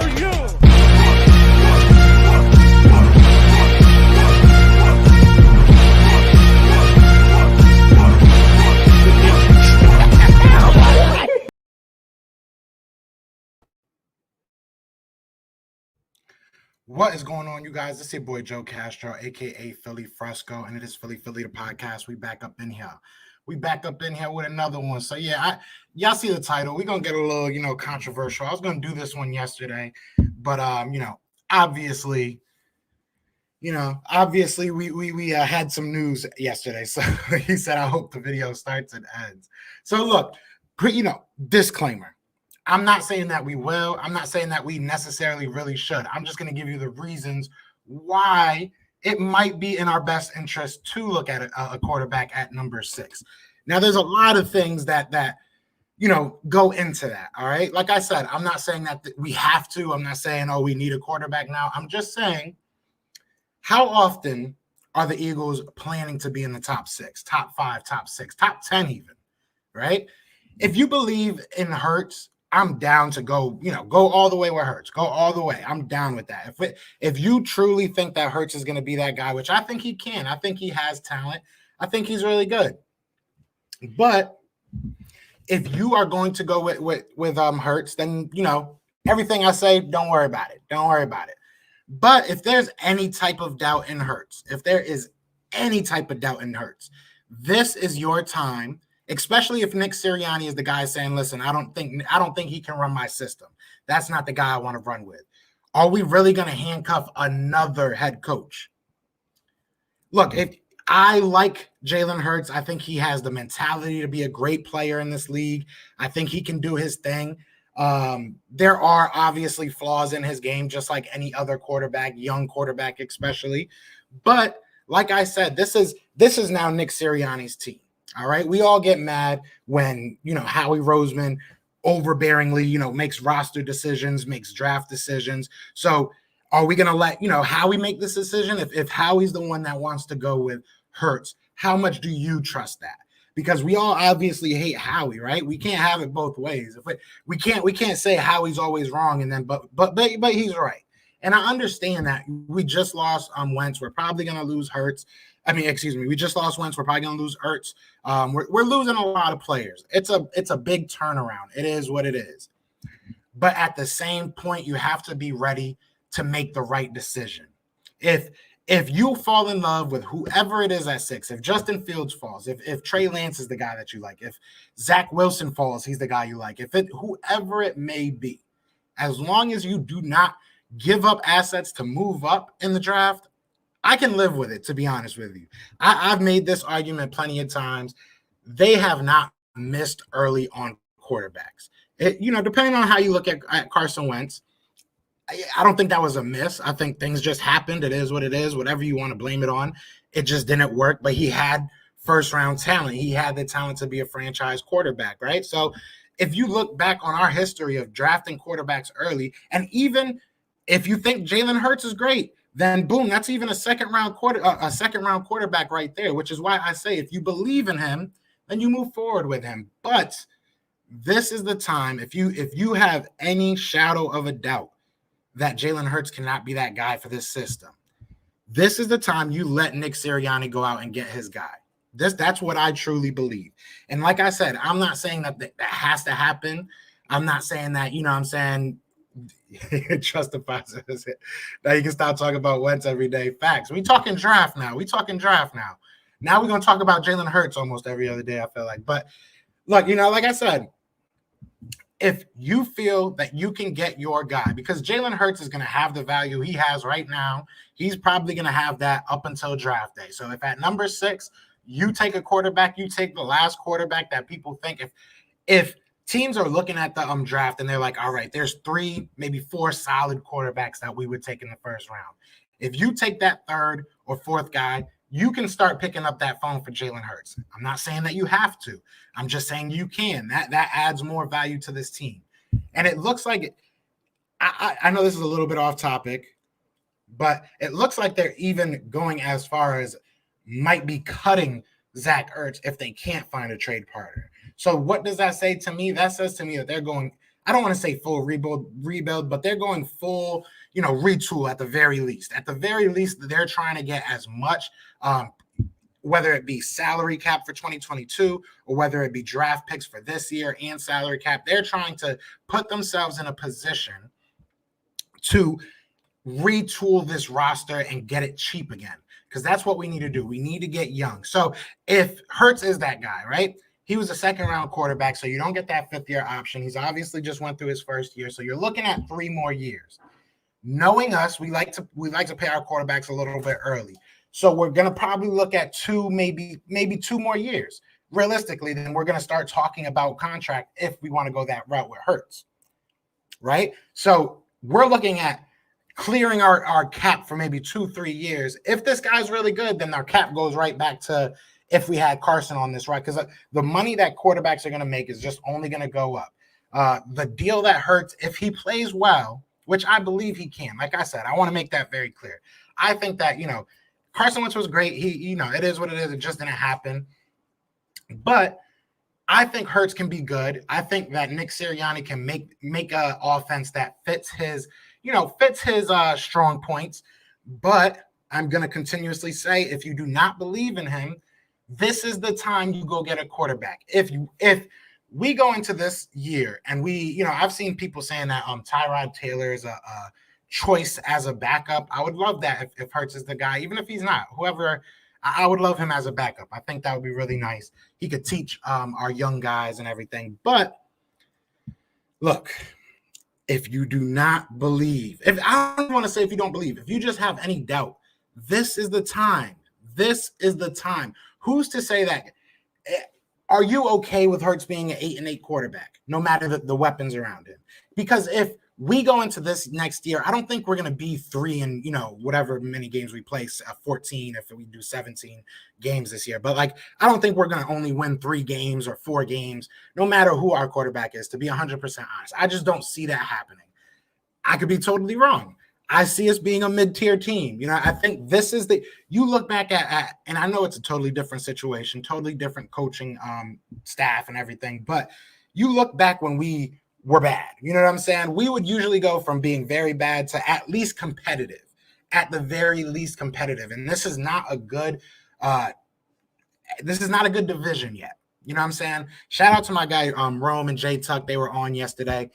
for you. What is going on, you guys? This is your boy Joe Castro, aka Philly Fresco, and it is Philly the podcast. We back up in here. We back up in here with another one. So yeah, y'all see the title. We're gonna get a little, controversial. I was gonna do this one yesterday, but obviously, we had some news yesterday. So he said, I hope the video starts and ends. So look, disclaimer. I'm not saying that we will. I'm not saying that we necessarily really should. I'm just going to give you the reasons why it might be in our best interest to look at a quarterback at number 6. Now, there's a lot of things that go into that. All right. Like I said, I'm not saying that we have to. I'm not saying, oh, we need a quarterback now. I'm just saying, how often are the Eagles planning to be in the top 6, top 5, top 6, top 10 even, right? If you believe in Hurts, I'm down to go all the way where Hurts. Go all the way. I'm down with that. If you truly think that Hurts is going to be that guy, which I think he can, I think he has talent. I think he's really good. But if you are going to go with Hurts, then, everything I say, don't worry about it. Don't worry about it. But if there's any type of doubt in Hurts, if there is any type of doubt in Hurts, this is your time. Especially if Nick Sirianni is the guy saying, listen, I don't think he can run my system. That's not the guy I want to run with. Are we really going to handcuff another head coach? Look, if I like Jalen Hurts, I think he has the mentality to be a great player in this league. I think he can do his thing. There are obviously flaws in his game, just like any other quarterback, young quarterback especially. But like I said, this is now Nick Sirianni's team. All right. We all get mad when, Howie Roseman overbearingly, makes roster decisions, makes draft decisions. So are we going to let, Howie make this decision? If Howie's the one that wants to go with Hurts, how much do you trust that? Because we all obviously hate Howie, right? We can't have it both ways. We can't say Howie's always wrong and then, but he's right. And I understand that we just lost Wentz. We're probably going to lose Hurts. We just lost Wentz. We're probably going to lose Hurts. We're losing a lot of players. It's a big turnaround. It is what it is. But at the same point, you have to be ready to make the right decision. If you fall in love with whoever it is at 6, if Justin Fields falls, if Trey Lance is the guy that you like, if Zach Wilson falls, he's the guy you like, whoever it may be, as long as you do not give up assets to move up in the draft, I can live with it, to be honest with you. I've made this argument plenty of times. They have not missed early on quarterbacks. Depending on how you look at Carson Wentz, I don't think that was a miss. I think things just happened. It is what it is, whatever you want to blame it on. It just didn't work, but he had first-round talent. He had the talent to be a franchise quarterback, right? So if you look back on our history of drafting quarterbacks early, and even if you think Jalen Hurts is great, then boom, that's even a second round quarterback right there, which is why I say if you believe in him, then you move forward with him. But this is the time, if you have any shadow of a doubt that Jalen Hurts cannot be that guy for this system, this is the time you let Nick Sirianni go out and get his guy. That's what I truly believe. And like I said, I'm not saying that has to happen. I'm not saying that, I'm saying it justifies it. Now you can stop talking about Wentz every day. Facts. We talking draft now. Now we're going to talk about Jalen Hurts almost every other day, I feel like. But look, like I said, if you feel that you can get your guy, because Jalen Hurts is going to have the value he has right now, he's probably going to have that up until draft day. So if at number 6, you take a quarterback, you take the last quarterback that people think if teams are looking at the draft and they're like, all right, there's 3, maybe 4 solid quarterbacks that we would take in the first round. If you take that 3rd or 4th guy, you can start picking up that phone for Jalen Hurts. I'm not saying that you have to. I'm just saying you can. That adds more value to this team. And it looks like I know this is a little bit off topic, but it looks like they're even going as far as might be cutting Zach Ertz if they can't find a trade partner. So what does that say to me? That says to me that they're going I don't want to say full rebuild, but they're going full, retool at the very least. At the very least, they're trying to get as much, whether it be salary cap for 2022 or whether it be draft picks for this year and salary cap. They're trying to put themselves in a position to retool this roster and get it cheap again, because that's what we need to do. We need to get young. So if Hurts is that guy, right? He was a second-round quarterback, so you don't get that fifth-year option. He's obviously just went through his first year, so you're looking at 3 more years. Knowing us, we like to pay our quarterbacks a little bit early. So we're going to probably look at 2, maybe 2 more years. Realistically, then we're going to start talking about contract if we want to go that route with Hurts, right? So we're looking at clearing our cap for maybe 2-3 years. If this guy's really good, then our cap goes right back to if we had Carson on this, right? Because the money that quarterbacks are going to make is just only going to go up. The deal that Hurts, if he plays well, which I believe he can, like I said, I want to make that very clear. I think that, Carson Wentz was great. He, it is what it is. It just didn't happen. But I think Hurts can be good. I think that Nick Sirianni can make an offense that fits his strong points. But I'm going to continuously say, if you do not believe in him, this is the time you go get a quarterback. If we go into this year and I've seen people saying that Tyrod Taylor is a choice as a backup. I would love that if Hurts is the guy, even if he's not. Whoever, I would love him as a backup. I think that would be really nice. He could teach our young guys and everything. But look, if you do not believe, if you don't believe, if you just have any doubt, this is the time. This is the time. Who's to say that? Are you okay with Hurts being an 8-8 quarterback, no matter the weapons around him? Because if we go into this next year, I don't think we're going to be 3 in, whatever many games we play, 14 if we do 17 games this year. But I don't think we're going to only win 3 games or 4 games, no matter who our quarterback is, to be 100% honest. I just don't see that happening. I could be totally wrong. I see us being a mid-tier team. I think this is you look back at, and I know it's a totally different situation, totally different coaching staff and everything, but you look back when we were bad. You know what I'm saying? We would usually go from being very bad to at least competitive, at the very least competitive. And this is not a good division yet. You know what I'm saying? Shout out to my guy Rome and Jay Tuck. They were on yesterday.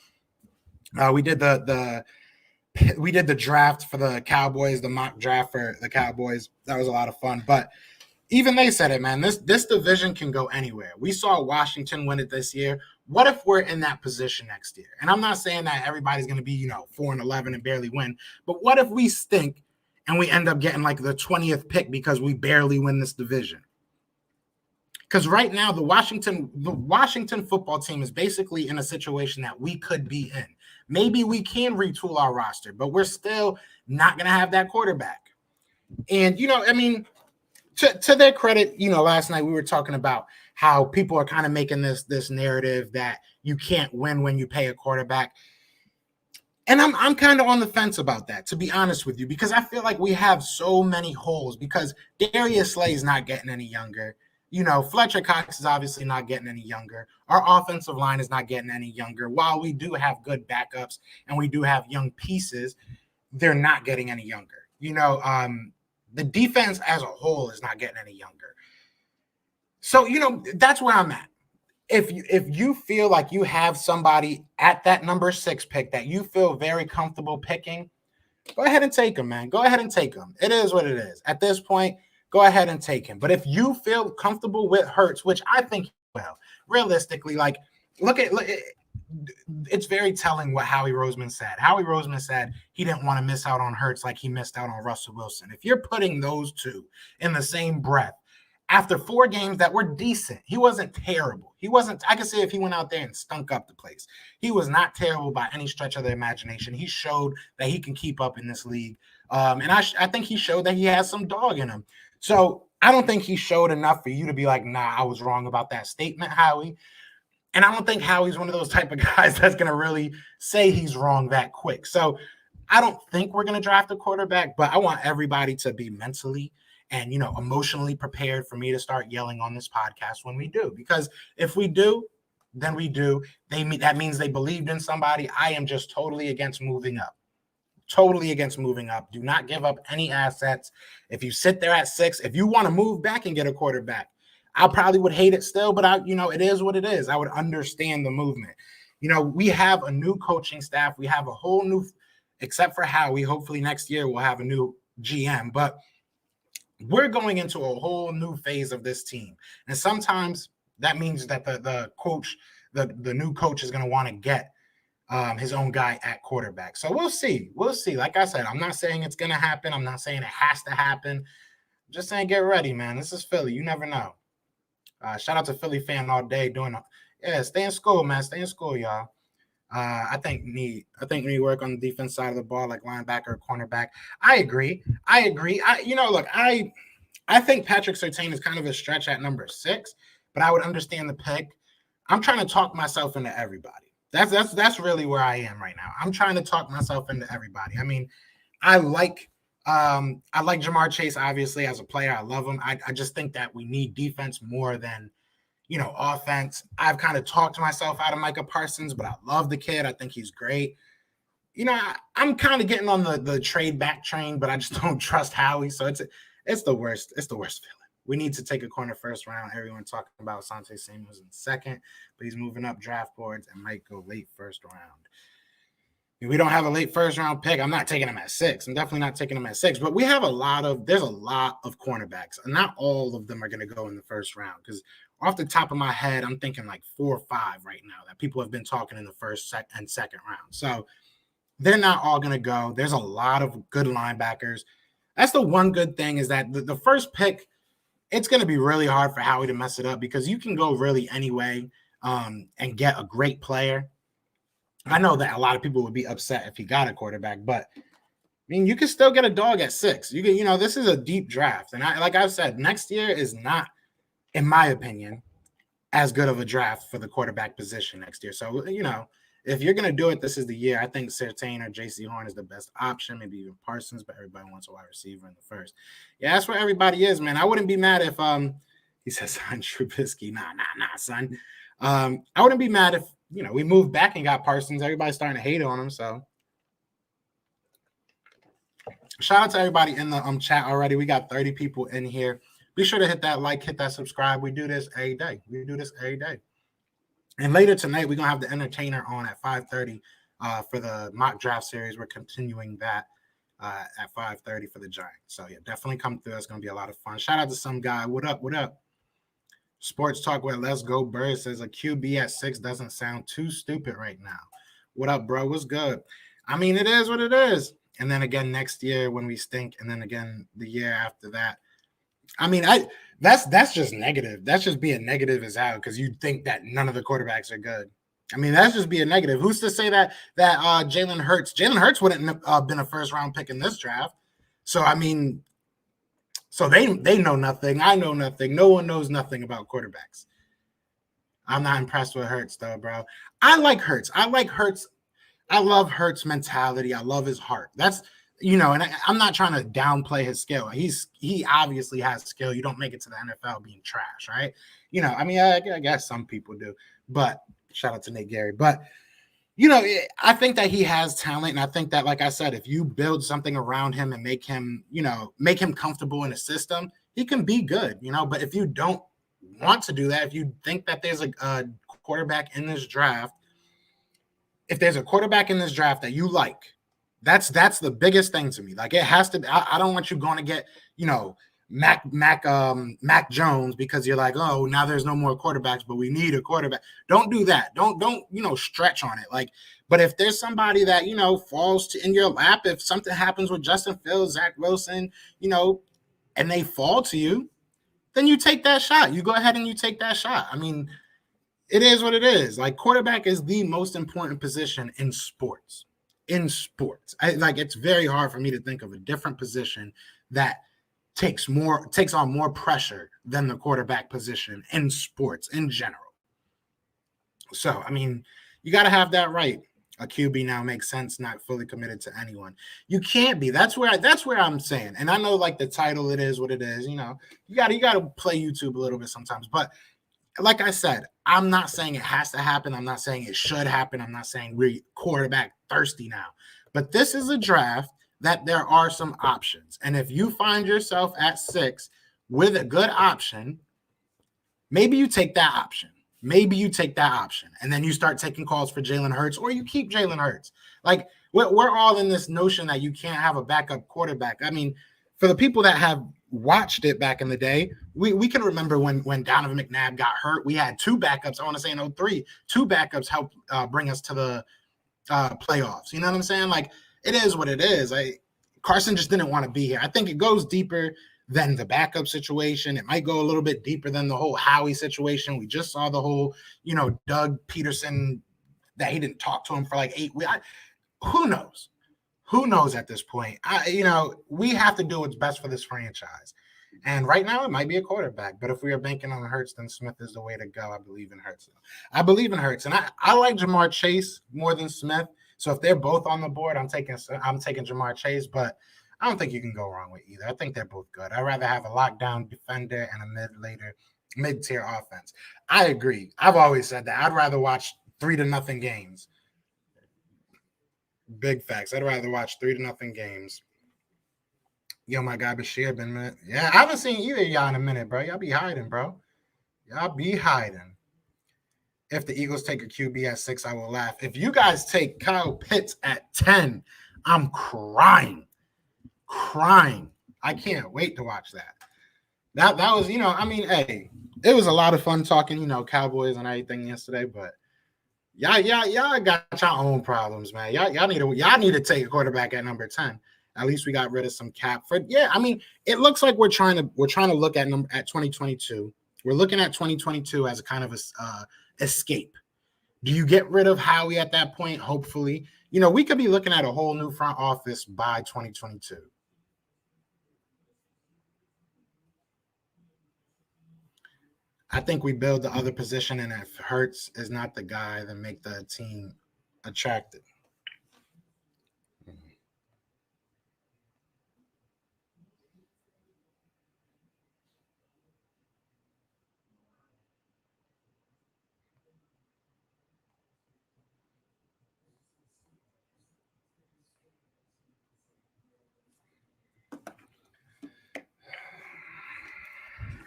We did the draft for the Cowboys, the mock draft for the Cowboys. That was a lot of fun. But even they said it, man. This division can go anywhere. We saw Washington win it this year. What if we're in that position next year? And I'm not saying that everybody's going to be, 4-11 and barely win. But what if we stink and we end up getting the 20th pick because we barely win this division? Because right now, the Washington football team is basically in a situation that we could be in. Maybe we can retool our roster, but we're still not going to have that quarterback. And, to their credit, last night we were talking about how people are kind of making this narrative that you can't win when you pay a quarterback. And I'm kind of on the fence about that, to be honest with you, because I feel like we have so many holes, because Darius Slay is not getting any younger. Fletcher Cox is obviously not getting any younger. Our offensive line is not getting any younger. While we do have good backups and we do have young pieces, they're not getting any younger. The defense as a whole is not getting any younger. So, that's where I'm at. If you feel like you have somebody at that number 6 pick that you feel very comfortable picking, go ahead and take him, man. Go ahead and take him. It is what it is. At this point, go ahead and take him. But if you feel comfortable with Hurts, which I think he will, realistically, look at it's very telling what Howie Roseman said. Howie Roseman said he didn't want to miss out on Hurts like he missed out on Russell Wilson. If you're putting those two in the same breath, after 4 games that were decent, he wasn't terrible. I could say if he went out there and stunk up the place. He was not terrible by any stretch of the imagination. He showed that he can keep up in this league. And I think he showed that he has some dog in him. So I don't think he showed enough for you to be like, nah, I was wrong about that statement, Howie. And I don't think Howie's one of those type of guys that's going to really say he's wrong that quick. So I don't think we're going to draft a quarterback, but I want everybody to be mentally and, emotionally prepared for me to start yelling on this podcast when we do. Because if we do, than we do. That means they believed in somebody. I am just totally against moving up. Totally against moving up. Do not give up any assets. If you sit there at 6, if you want to move back and get a quarterback, I probably would hate it still, but it is what it is. I would understand the movement. We have a new coaching staff. We have a whole new, except for Howie, hopefully next year we'll have a new GM, but we're going into a whole new phase of this team. And sometimes that means that the coach, the new coach is going to want to get his own guy at quarterback. So we'll see. We'll see. Like I said, I'm not saying it's going to happen. I'm not saying it has to happen. I'm just saying get ready, man. This is Philly. You never know. Shout out to Philly fan all day stay in school, man. Stay in school, y'all. I think need work on the defense side of the ball, like linebacker or cornerback. I agree. I think Patrick Surtain is kind of a stretch at number 6, but I would understand the pick. I'm trying to talk myself into everybody. That's really where I am right now. I'm trying to talk myself into everybody. I mean, I like Jamar Chase, obviously, as a player. I love him. I just think that we need defense more than, offense. I've kind of talked myself out of Micah Parsons, but I love the kid. I think he's great. I'm kind of getting on the trade back train, but I just don't trust Howie. So it's the worst. It's the worst feeling. We need to take a corner first round. Everyone talking about Asante Samuels in second, but he's moving up draft boards and might go late first round. If we don't have a late first round pick, I'm not taking him at 6. I'm definitely not taking him at 6. But we have there's a lot of cornerbacks, and not all of them are going to go in the first round. Because off the top of my head, I'm thinking like 4 or 5 right now that people have been talking in the first and second round. So they're not all going to go. There's a lot of good linebackers. That's the one good thing is that the first pick, it's going to be really hard for Howie to mess it up because you can go really anyway and get a great player. I know that a lot of people would be upset if he got a quarterback, but I mean, you can still get a dog at 6. You can, this is a deep draft. And like I've said, next year is not, in my opinion, as good of a draft for the quarterback position next year. So, if you're going to do it, this is the year. I think Surtain or J.C. Horn is the best option, maybe even Parsons, but everybody wants a wide receiver in the first. Yeah, that's where everybody is, man. I wouldn't be mad if he says, son, Trubisky. Nah, son. I wouldn't be mad if, we moved back and got Parsons. Everybody's starting to hate on him, so. Shout out to everybody in the chat already. We got 30 people in here. Be sure to hit that like, hit that subscribe. We do this every day. And later tonight, we're going to have the entertainer on at 5:30 for the mock draft series. We're continuing that at 5:30 for the Giants. So, yeah, definitely come through. It's going to be a lot of fun. Shout out to some guy. What up? Sports Talk with Let's Go Bird says a QB at 6 doesn't sound too stupid right now. What up, bro? What's good? I mean, it is what it is. And then again next year when we stink, and then again the year after that. I mean, that's just negative. That's just being negative as hell because you think that none of the quarterbacks are good. I mean, that's just being negative. Who's to say that Jalen Hurts wouldn't have been a first round pick in this draft? So I mean, so they know nothing. I know nothing. No one knows nothing about quarterbacks. I'm not impressed with Hurts though, bro. I like Hurts. I love Hurts' mentality. I love his heart. That's, and I'm not trying to downplay his skill. He obviously has skill. You don't make it to the NFL being trash, right? I mean, I guess some people do, but shout out to Nate Gary. But, I think that he has talent. And I think that, like I said, if you build something around him and make him comfortable in a system, he can be good, But if you don't want to do that, if you think that there's a quarterback in this draft, if there's a quarterback in this draft that you like, that's the biggest thing to me. Like it has to be, I don't want you going to get, Mac Jones because you're like, oh, now there's no more quarterbacks, but we need a quarterback. Don't do that. Don't stretch on it. Like, but if there's somebody that, falls in your lap, if something happens with Justin Fields, Zach Wilson, and they fall to you, then you take that shot. You go ahead and you take that shot. I mean, it is what it is. Like quarterback is the most important position in sports. It's very hard for me to think of a different position that takes on more pressure than the quarterback position in sports in general. So, I mean, you got to have that right. A QB now makes sense, not fully committed to anyone. You can't be. That's where I'm saying. And I know like the title, it is what it is. You got to play YouTube a little bit sometimes, but like I said, I'm not saying it has to happen. I'm not saying it should happen. I'm not saying we're quarterback thirsty now. But this is a draft that there are some options. And if you find yourself at 6 with a good option, maybe you take that option. Maybe you take that option. And then you start taking calls for Jalen Hurts, or you keep Jalen Hurts. Like, we're all in this notion that you can't have a backup quarterback. I mean, for the people that have watched it back in the day, we can remember when Donovan McNabb got hurt. We had 2 backups. I want to say in 2003, 2 backups helped bring us to the playoffs. You know what I'm saying? Like, it is what it is. Carson just didn't want to be here. I think it goes deeper than the backup situation. It might go a little bit deeper than the whole Howie situation. We just saw the whole, Doug Peterson, that he didn't talk to him for like 8 weeks. Who knows? Who knows at this point? We have to do what's best for this franchise. And right now it might be a quarterback, but if we are banking on Hurts, then Smith is the way to go. I believe in Hurts. I believe in Hurts, and I like Jamar Chase more than Smith. So if they're both on the board, I'm taking Jamar Chase, but I don't think you can go wrong with either. I think they're both good. I'd rather have a lockdown defender and a mid-tier offense. I agree. I've always said that. I'd rather watch 3-0 games. Big facts. I'd rather watch 3-0 games. Yo, my guy Bashir been yeah, I haven't seen either of y'all in a minute, bro. Y'all be hiding, bro. Y'all be hiding. If the Eagles take a QB at 6, I will laugh. If you guys take Kyle Pitts at 10, I'm crying. I can't wait to watch that. That was, hey, it was a lot of fun talking, Cowboys and everything yesterday, but y'all got your own problems, man. Y'all need to take a quarterback at number 10. At least we got rid of some cap for. Yeah, I mean, it looks like we're trying to look at 2022. We're looking at 2022 as a kind of escape. Do you get rid of Howie at that point? Hopefully, we could be looking at a whole new front office by 2022. I think we build the other position, and if Hurts is not the guy, then make the team attractive.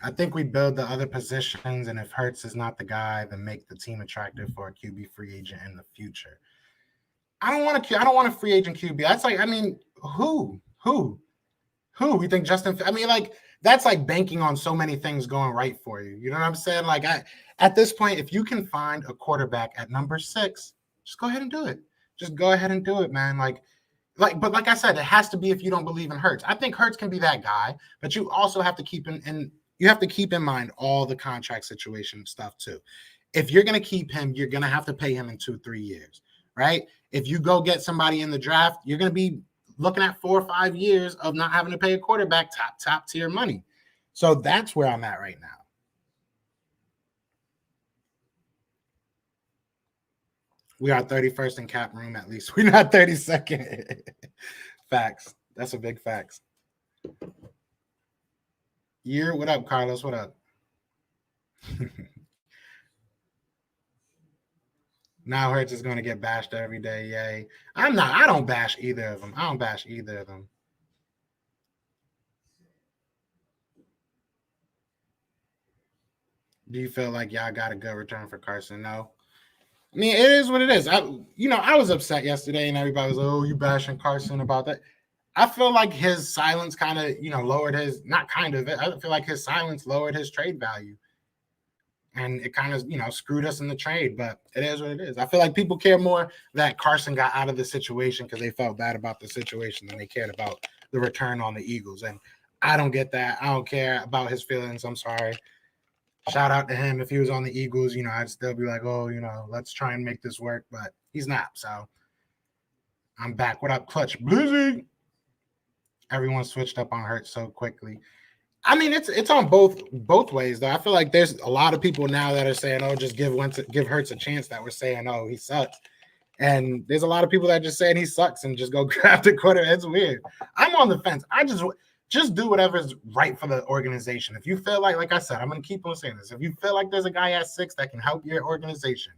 I think we build the other positions, and if Hurts is not the guy, then make the team attractive for a QB free agent in the future. I don't want a free agent QB. That's like, I mean, who? We think Justin? I mean, like, that's like banking on so many things going right for you. You know what I'm saying? Like, at this point, if you can find a quarterback at number 6, just go ahead and do it. Just go ahead and do it, man. But like I said, it has to be if you don't believe in Hurts. I think Hurts can be that guy, but you also have to keep in mind all the contract situation stuff too. If you're going to keep him, you're going to have to pay him in 2-3 years, right? If you go get somebody in the draft, you're going to be looking at 4 or 5 years of not having to pay a quarterback top tier money. So that's where I'm at right now. We are 31st in cap room, at least. We're not 32nd. Facts. That's a big facts. What up, Carlos? What up? Now Hurts is going to get bashed every day. Yay. I don't bash either of them. Do you feel like y'all got a good return for Carson? No. I mean, it is what it is. I was upset yesterday, and everybody was like, "Oh, you bashing Carson about that." I feel like his silence kind of, lowered his, not kind of, I feel like his silence lowered his trade value. And it kind of, screwed us in the trade, but it is what it is. I feel like people care more that Carson got out of the situation because they felt bad about the situation than they cared about the return on the Eagles. And I don't get that. I don't care about his feelings. I'm sorry. Shout out to him. If he was on the Eagles, I'd still be like, oh, let's try and make this work. But he's not. So I'm back. What up, Clutch Blizzy? Everyone switched up on Hurts so quickly. I mean, it's on both ways, though. I feel like there's a lot of people now that are saying, oh, just give Hurts a chance, that we're saying, oh, he sucks. And there's a lot of people that just saying he sucks and just go grab the quarter. It's weird. I'm on the fence. just do whatever's right for the organization. If you feel like I said, I'm going to keep on saying this. If you feel like there's a guy at 6 that can help your organization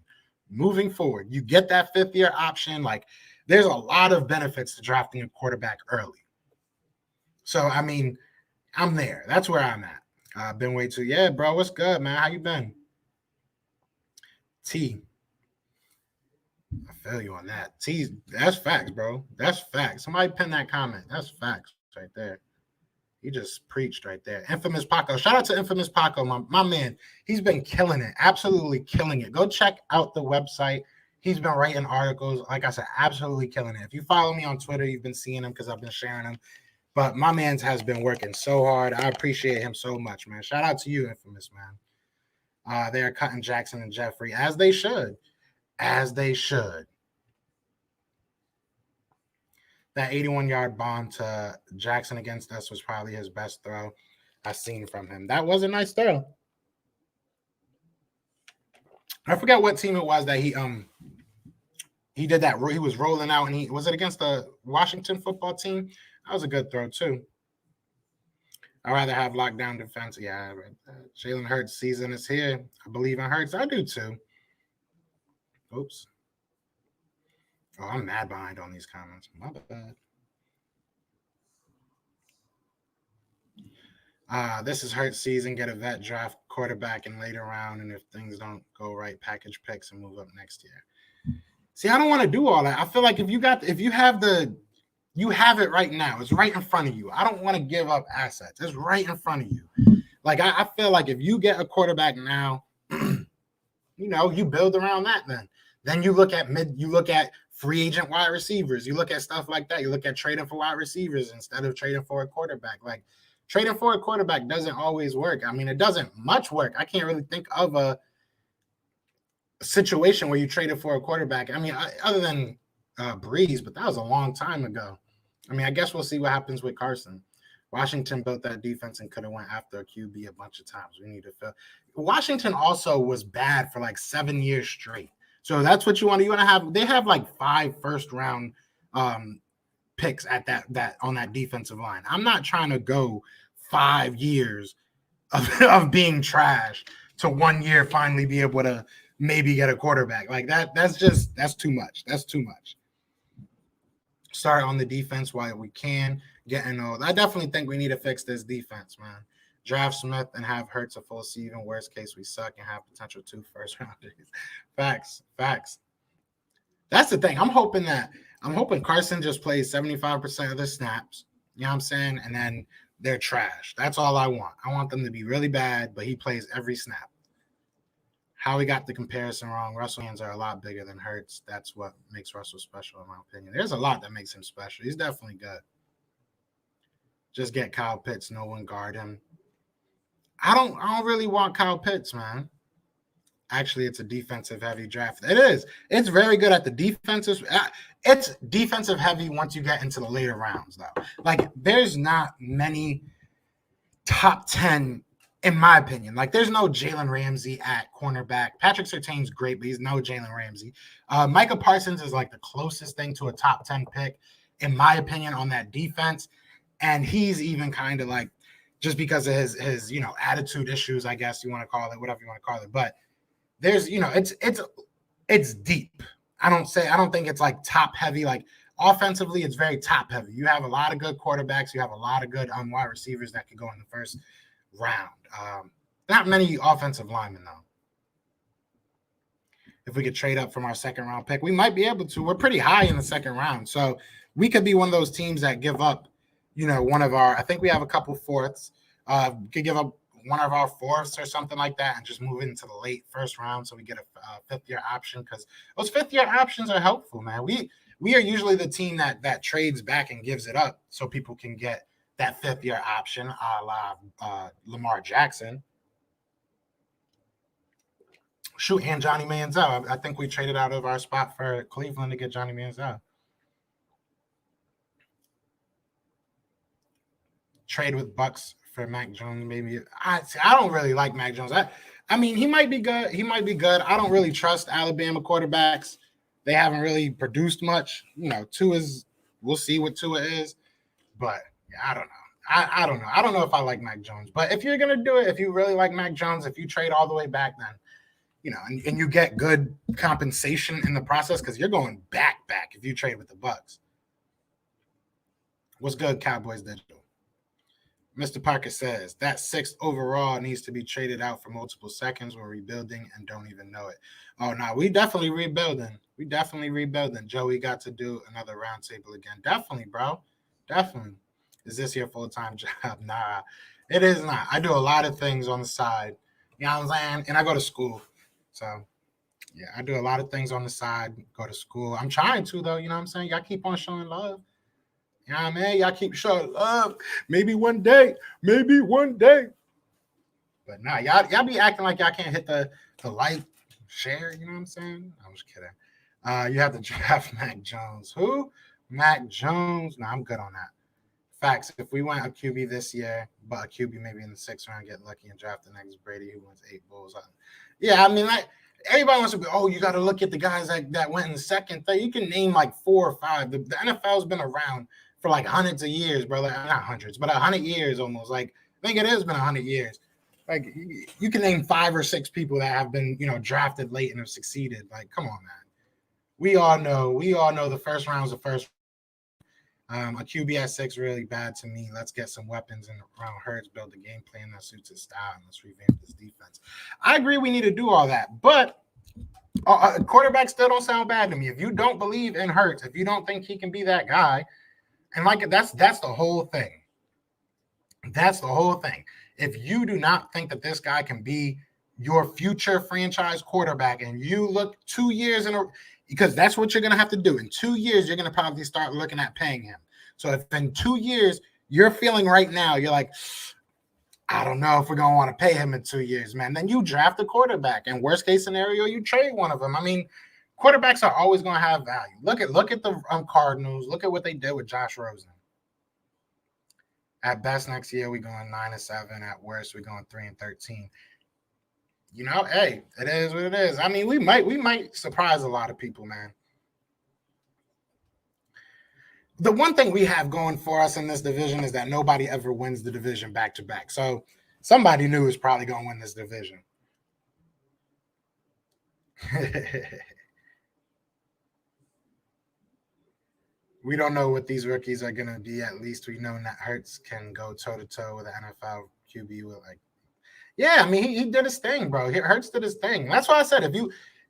moving forward, you get that 5th-year option. Like, there's a lot of benefits to drafting a quarterback early. So, I mean, I'm there. That's where I'm at. Been way too. Yeah, bro, what's good, man? How you been? T. I feel you on that. T, that's facts, bro. That's facts. Somebody pin that comment. That's facts right there. He just preached right there. Infamous Paco. Shout out to Infamous Paco, my man. He's been killing it. Absolutely killing it. Go check out the website. He's been writing articles. Like I said, absolutely killing it. If you follow me on Twitter, you've been seeing him because I've been sharing him. But my man has been working so hard. I appreciate him so much, man. Shout out to you, Infamous, man. They are cutting Jackson and Jeffrey, as they should. As they should. That 81-yard bomb to Jackson against us was probably his best throw I've seen from him. That was a nice throw. I forget what team it was that he did that. He was rolling out, and was it against the Washington football team? That was a good throw too. I'd rather have lockdown defense. Yeah, Jalen Hurts' season is here. I believe in Hurts. I do too. Oops. Oh, I'm mad behind on these comments. My bad. This is Hurts' season. Get a vet, draft quarterback in later round, and if things don't go right, package picks and move up next year. See, I don't want to do all that. I feel like if you have it right now. It's right in front of you. I don't want to give up assets. It's right in front of you. Like I feel like if you get a quarterback now, you build around that. Then you look at free agent wide receivers. You look at stuff like that. You look at trading for wide receivers instead of trading for a quarterback. Like trading for a quarterback doesn't always work. I mean, it doesn't much work. I can't really think of a situation where you traded for a quarterback. I mean, other than Breeze, but that was a long time ago. I mean, I guess we'll see what happens with Carson. Washington built that defense and could have went after a QB a bunch of times. We need to fill. Washington also was bad for like 7 years straight. So that's what you want. You want to have. They have like 5 first-round picks at that on that defensive line. I'm not trying to go 5 years of being trash to 1 year finally be able to maybe get a quarterback like that. That's too much. That's too much. Start on the defense while we can. Getting old. I definitely think we need to fix this defense, man. Draft Smith and have Hurts a full season. Worst case, we suck and have potential 2 first-rounders. Facts. That's the thing. I'm hoping Carson just plays 75% of the snaps. You know what I'm saying? And then they're trash. That's all I want. I want them to be really bad, but he plays every snap. How we got the comparison wrong. Russell's hands are a lot bigger than Hurts. That's what makes Russell special, in my opinion. There's a lot that makes him special. He's definitely good. Just get Kyle Pitts. No one guard him. I don't really want Kyle Pitts, man. Actually, it's a defensive-heavy draft. It is. It's very good at the defensive. It's defensive-heavy once you get into the later rounds, though. Like, there's not many top 10, in my opinion. Like, there's no Jalen Ramsey at cornerback. Patrick Surtain's great, but he's no Jalen Ramsey. Micah Parsons is, like, the closest thing to a top 10 pick, in my opinion, on that defense. And he's even kind of, like, just because of his attitude issues, I guess you want to call it, whatever you want to call it. But there's, it's deep. I don't think it's like top heavy. Like offensively, it's very top heavy. You have a lot of good quarterbacks. You have a lot of good wide receivers that could go in the first round. Not many offensive linemen though. If we could trade up from our second round pick, we might be able to. We're pretty high in the second round. So we could be one of those teams that give up, one of our, I think we have a couple fourths, could give up one of our fourths or something like that and just move into the late first round so we get a 5th-year option, because those 5th-year options are helpful, man. We are usually the team that trades back and gives it up so people can get that 5th-year option, a la Lamar Jackson. Shoot, and Johnny Manziel. I think we traded out of our spot for Cleveland to get Johnny Manziel. Trade with Bucks for Mac Jones, maybe. I don't really like Mac Jones. I mean, he might be good. I don't really trust Alabama quarterbacks. They haven't really produced much. We'll see what Tua is. But yeah, I don't know. I don't know. I don't know if I like Mac Jones, but if you're gonna do it, if you really like Mac Jones, if you trade all the way back, then and you get good compensation in the process because you're going back if you trade with the Bucks. What's good, Cowboys Digital? Mr. Parker says that 6th overall needs to be traded out for multiple seconds. We're rebuilding and don't even know it. Oh no, we definitely rebuilding. Joey got to do another roundtable again. Definitely, bro. Definitely. Is this your full-time job? Nah, it is not. I do a lot of things on the side. You know what I'm saying? And I go to school. So yeah, I do a lot of things on the side, go to school. I'm trying to, though, you know what I'm saying? Y'all keep on showing love. You know what I mean? Y'all keep showing love. Maybe one day. But nah, y'all be acting like y'all can't hit the like, share, you know what I'm saying? I'm just kidding. You have to draft Mac Jones. Who? Mac Jones. No, I'm good on that. Facts. If we went a QB this year, but a QB maybe in the 6th round, get lucky and draft the next Brady who wins 8 Bulls. Yeah, I mean, like, everybody wants to be, you got to look at the guys that went in the 2nd, 3rd. You can name like 4 or 5. The NFL's been around for like hundreds of years, bro. Like, not hundreds, but 100 years almost. Like, I think it has been 100 years. Like, you can name 5 or 6 people that have been, drafted late and have succeeded. Like, come on, man. We all know the first round was the first. A QB at 6 really bad to me. Let's get some weapons and around Hurts, build a game plan that suits his style, and let's revamp this defense. I agree we need to do all that, but quarterbacks still don't sound bad to me. If you don't believe in Hurts, if you don't think he can be that guy, and like that's the whole thing. That's the whole thing. If you do not think that this guy can be your future franchise quarterback, and you look 2 years in a because that's what you're going to have to do. In 2 years, you're going to probably start looking at paying him. So if in 2 years, you're feeling right now, you're like, I don't know if we're going to want to pay him in 2 years, man. Then you draft a quarterback. And worst case scenario, you trade one of them. I mean, quarterbacks are always going to have value. Look at the Cardinals. Look at what they did with Josh Rosen. At best, next year, we're going 9-7. At worst, we're going 3-13. Hey, it is what it is. I mean, we might surprise a lot of people, man. The one thing we have going for us in this division is that nobody ever wins the division back to back. So somebody new is probably going to win this division. We don't know what these rookies are going to be. At least we know that Hurts can go toe-to-toe with an NFL QB with yeah, I mean, he did his thing, bro. Hurts did his thing. That's why I said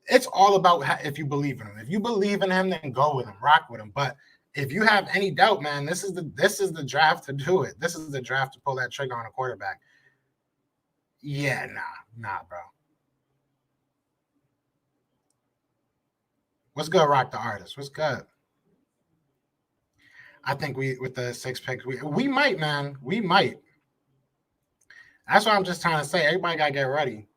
it's all about if you believe in him. If you believe in him, then go with him, rock with him. But if you have any doubt, man, this is the draft to do it. This is the draft to pull that trigger on a quarterback. Yeah, nah, bro. What's good, Rock the Artist? What's good? I think with the 6 picks, we might, man. We might. That's what I'm just trying to say. Everybody got to get ready.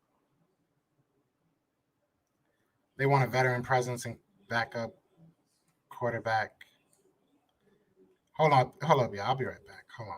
They want a veteran presence and backup quarterback. Hold up, y'all. I'll be right back. Hold on.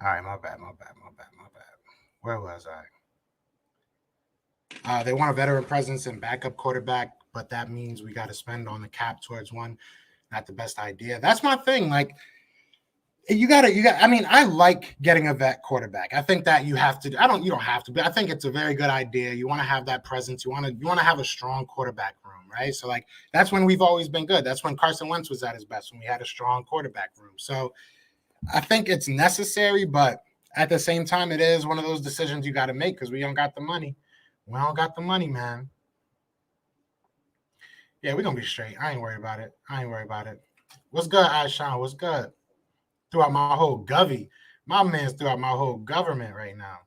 All right, my bad. Where was I? They want a veteran presence and backup quarterback, but that means we got to spend on the cap towards one. Not the best idea. That's my thing. Like, you got. I mean, I like getting a vet quarterback. I think that you have to. You don't have to, but I think it's a very good idea. You want to have that presence. You want to have a strong quarterback room, right? So, like, that's when we've always been good. That's when Carson Wentz was at his best, when we had a strong quarterback room. So, I think it's necessary, but at the same time, it is one of those decisions you got to make because we don't got the money. We don't got the money, man. Yeah, we're going to be straight. I ain't worried about it. What's good, Aishan? What's good? throughout my whole govy. My man's throughout my whole government right now.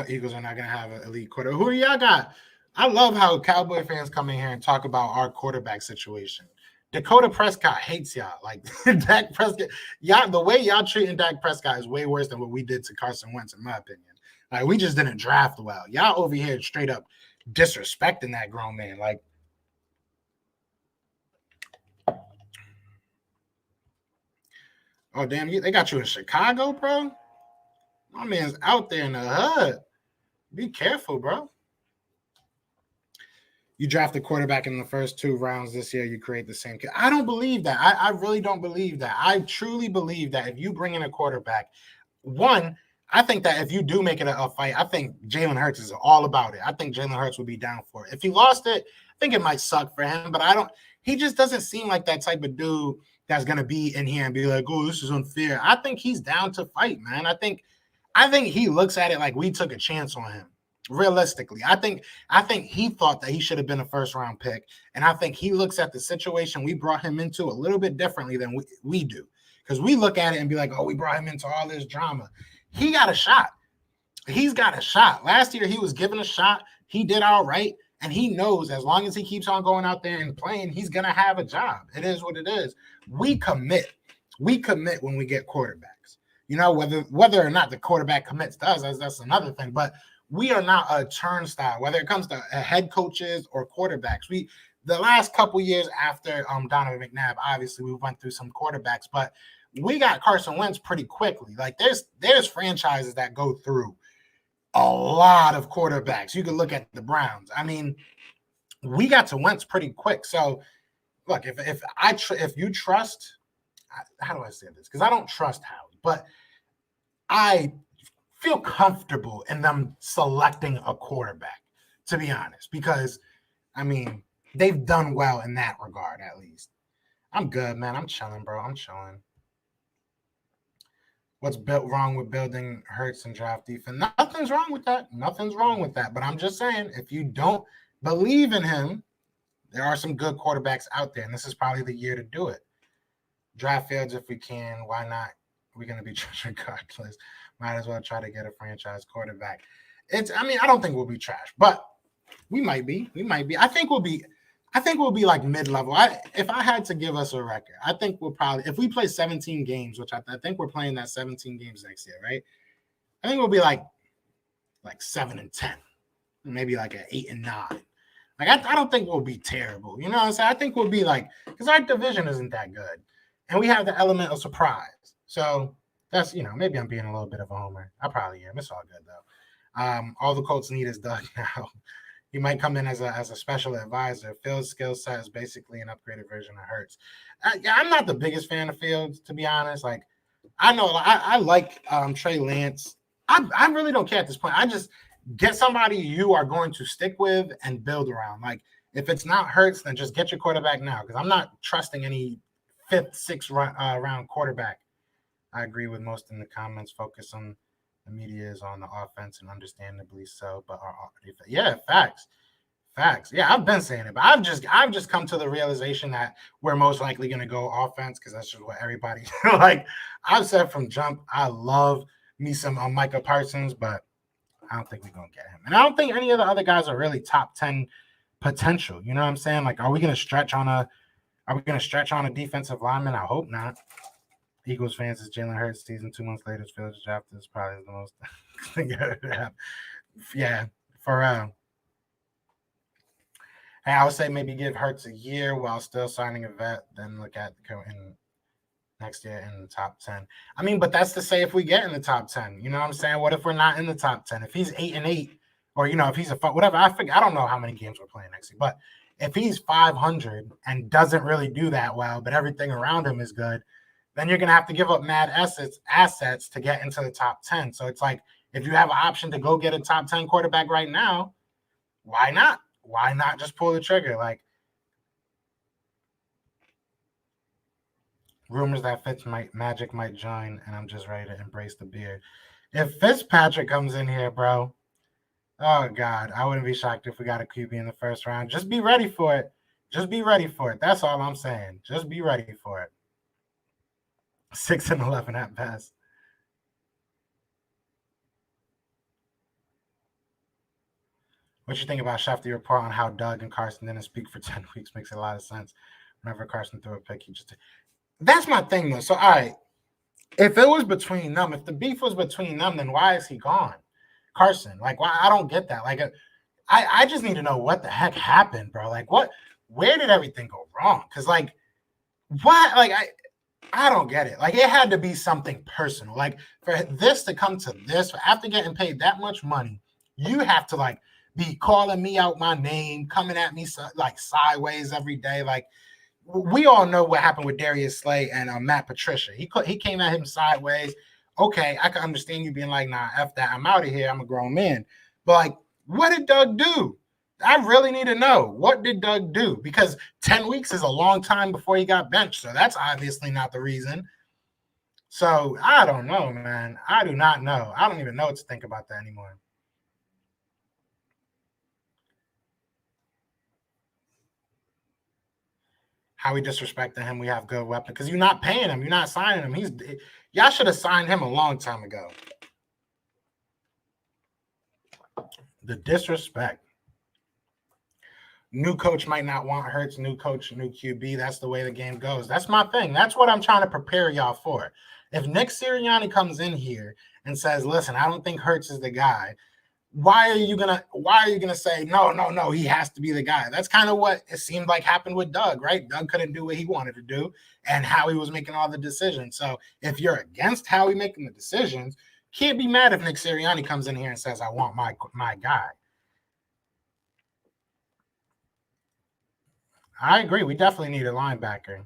Eagles are not going to have an elite quarter. Who y'all got? I love how Cowboy fans come in here and talk about our quarterback situation. Dakota Prescott hates y'all. Like Dak Prescott, y'all, the way y'all treating Dak Prescott is way worse than what we did to Carson Wentz, in my opinion. Like we just didn't draft well. Y'all over here straight up disrespecting that grown man. Like, oh damn, they got you in Chicago, bro. My man's out there in the hood. Be careful, bro. You draft a quarterback in the first 2 rounds this year, you create the same kid. I don't believe that. I really don't believe that. I truly believe that if you bring in a quarterback, one, I think that if you do make it a fight, I think Jalen Hurts is all about it. I think Jalen Hurts would be down for it. If he lost it, I think it might suck for him, but he just doesn't seem like that type of dude that's going to be in here and be like, oh, this is unfair. I think he's down to fight, man. I think he looks at it like we took a chance on him. Realistically, I think he thought that he should have been a first-round pick, and I think he looks at the situation we brought him into a little bit differently than we do, because we look at it and be like, oh, we brought him into all this drama. He got a shot. He's got a shot. Last year, he was given a shot. He did all right, and he knows as long as he keeps on going out there and playing, he's going to have a job. It is what it is. We commit. We commit when we get quarterbacks. You know, whether or not the quarterback commits to us, that's another thing, but we are not a turnstile, whether it comes to head coaches or quarterbacks. The last couple years after Donovan McNabb, obviously we went through some quarterbacks, but we got Carson Wentz pretty quickly. Like there's franchises that go through a lot of quarterbacks. You can look at the Browns. I mean, we got to Wentz pretty quick. So look, if you trust, how do I say this? Because I don't trust Howie, but I feel comfortable in them selecting a quarterback, to be honest, because, I mean, they've done well in that regard, at least. I'm good, man. I'm chilling, bro. I'm chilling. What's wrong with building Hurts and draft defense? Nothing's wrong with that. Nothing's wrong with that. But I'm just saying, if you don't believe in him, there are some good quarterbacks out there, and this is probably the year to do it. Draft Fields if we can. Why not? We're going to be regardless. Might as well try to get a franchise quarterback. I don't think we'll be trash, but we might be. I think we'll be like mid-level. If I had to give us a record, I think we'll probably, if we play 17 games, which I think we're playing that 17 games next year, right? I think we'll be like 7-10, maybe like an 8-9. Like I don't think we'll be terrible. You know what I'm saying? I think we'll be like, because our division isn't that good, and we have the element of surprise. So that's, maybe I'm being a little bit of a homer. I probably am. It's all good though. All the Colts need is Doug now. He might come in as a special advisor. Fields' skill set is basically an upgraded version of Hurts. I'm not the biggest fan of Fields, to be honest. Like, I know I like Trey Lance. I really don't care at this point. I just get somebody you are going to stick with and build around. Like, if it's not Hurts, then just get your quarterback now, because I'm not trusting any 5th, 6th round quarterback. I agree with most in the comments. Focus on the media is on the offense, and understandably so. But facts. Yeah, I've been saying it, but I've just come to the realization that we're most likely going to go offense, because that's just what everybody like. I've said from jump, I love me some Micah Parsons, but I don't think we're gonna get him, and I don't think any of the other guys are really top 10 potential. You know what I'm saying? Like, are we gonna stretch on a defensive lineman? I hope not. Eagles fans is Jalen Hurts season 2 months later. Fields draft is probably the most thing yeah, for real. Hey, I would say maybe give Hurts a year while still signing a vet, then look at next year in the top 10. I mean, but that's to say if we get in the top 10. You know what I'm saying? What if we're not in the top 10? If he's 8-8, or if he's whatever, I don't know how many games we're playing next year, but if he's 500 and doesn't really do that well, but everything around him is good, then you're going to have to give up mad assets to get into the top 10. So it's like, if you have an option to go get a top 10 quarterback right now, why not? Why not just pull the trigger? Like, rumors that Magic might join, and I'm just ready to embrace the beard. If Fitzpatrick comes in here, bro, oh, God, I wouldn't be shocked if we got a QB in the first round. Just be ready for it. That's all I'm saying. Just be ready for it. 6 and 11 at best. What you think about Schefter's report on how Doug and Carson didn't speak for 10 weeks? Makes a lot of sense. Whenever Carson threw a pick, he just. That's my thing, though. So, all right. If it was between them, if the beef was between them, then why is he gone? Carson, like, why? I don't get that. Like, I just need to know what the heck happened, bro. Like, where did everything go wrong? Because, like, what? Like, I don't get it. Like, it had to be something personal. Like, for this to come to this, after getting paid that much money, you have to, like, be calling me out my name, coming at me, like, sideways every day. Like, we all know what happened with Darius Slay and Matt Patricia. He came at him sideways. Okay, I can understand you being like, nah, F that. I'm out of here. I'm a grown man. But, like, what did Doug do? I really need to know. What did Doug do? Because 10 weeks is a long time before he got benched. So that's obviously not the reason. So I don't know, man. I do not know. I don't even know what to think about that anymore. How we disrespecting him, we have good weapons. Because you're not paying him. You're not signing him. Y'all should have signed him a long time ago. The disrespect. New coach might not want Hurts, new coach, new QB. That's the way the game goes. That's my thing. That's what I'm trying to prepare y'all for. If Nick Sirianni comes in here and says, listen, I don't think Hurts is the guy, why are you gonna say no, he has to be the guy? That's kind of what it seemed like happened with Doug, right? Doug couldn't do what he wanted to do, and Howie was making all the decisions. So if you're against Howie making the decisions, can't be mad if Nick Sirianni comes in here and says, I want my guy. I agree. We definitely need a linebacker.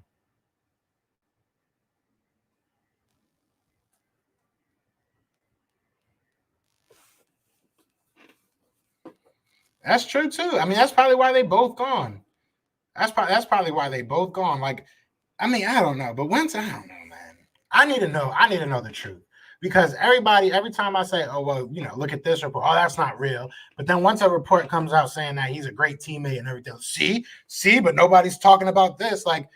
That's true too. I mean, that's probably why they both gone. That's probably why they both gone. Like, I mean, I don't know, but Wentz, I don't know, man. I need to know the truth because every time I say, oh well, look at this report, oh that's not real. But then once a report comes out saying that he's a great teammate and everything, see, but nobody's talking about this. Like,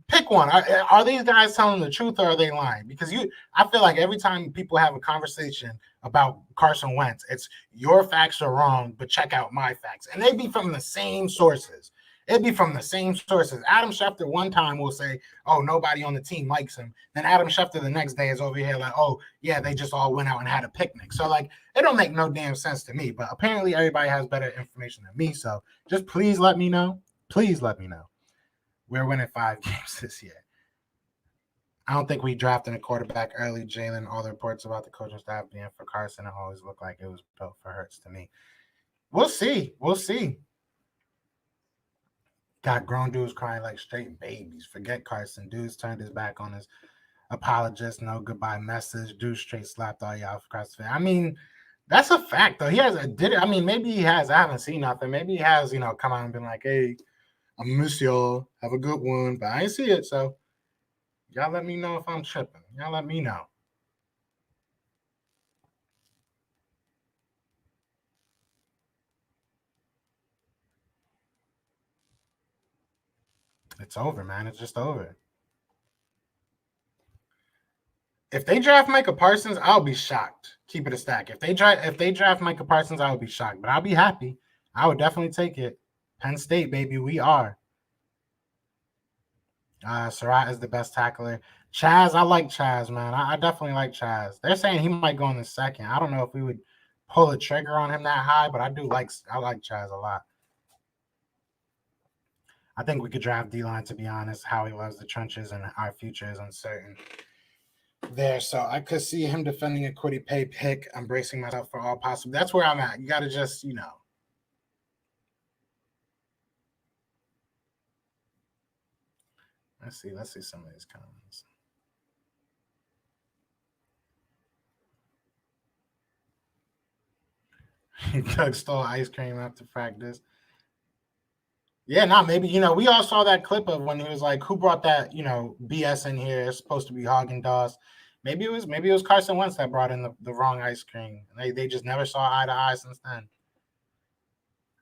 pick one. Are these guys telling the truth or are they lying? Because I feel like every time people have a conversation about Carson Wentz, it's your facts are wrong, but check out my facts. And they be from the same sources. It'd be from the same sources. Adam Schefter one time will say, oh, nobody on the team likes him. Then Adam Schefter the next day is over here like, oh, yeah, they just all went out and had a picnic. So, like, it don't make no damn sense to me. But apparently everybody has better information than me. So just please let me know. Please let me know. We're winning 5 games this year. I don't think we drafted a quarterback early, Jalen. All the reports about the coaching staff being for Carson, it always looked like it was built for Hurts to me. We'll see. We'll see. Got grown dudes crying like straight babies. Forget Carson. Dudes turned his back on his apologist, no goodbye message. Dude straight slapped all y'all across the face. I mean, that's a fact though. He has did it. I mean, maybe he has. I haven't seen nothing. Maybe he has, come out and been like, hey, I miss y'all. Have a good one. But I ain't see it. So y'all let me know if I'm tripping. Y'all let me know. It's over, man. It's just over. If they draft Micah Parsons, I'll be shocked. Keep it a stack. If they draft Micah Parsons, I would be shocked. But I'll be happy. I would definitely take it. Penn State, baby, we are. Surratt is the best tackler. Chaz, I like Chaz, man. I definitely like Chaz. They're saying he might go in the second. I don't know if we would pull a trigger on him that high, but I like Chaz a lot. I think we could draft D-line, to be honest. Howie loves the trenches, and our future is uncertain there. So I could see him defending a Quiddy Pay pick. I'm bracing myself for all possible. That's where I'm at. You got to just, Let's see some of these comments. Doug stole ice cream after practice. Yeah, maybe, we all saw that clip of when he was like, who brought that, BS in here? It's supposed to be Haagen-Dazs. Maybe it was Carson Wentz that brought in the wrong ice cream. They just never saw eye to eye since then.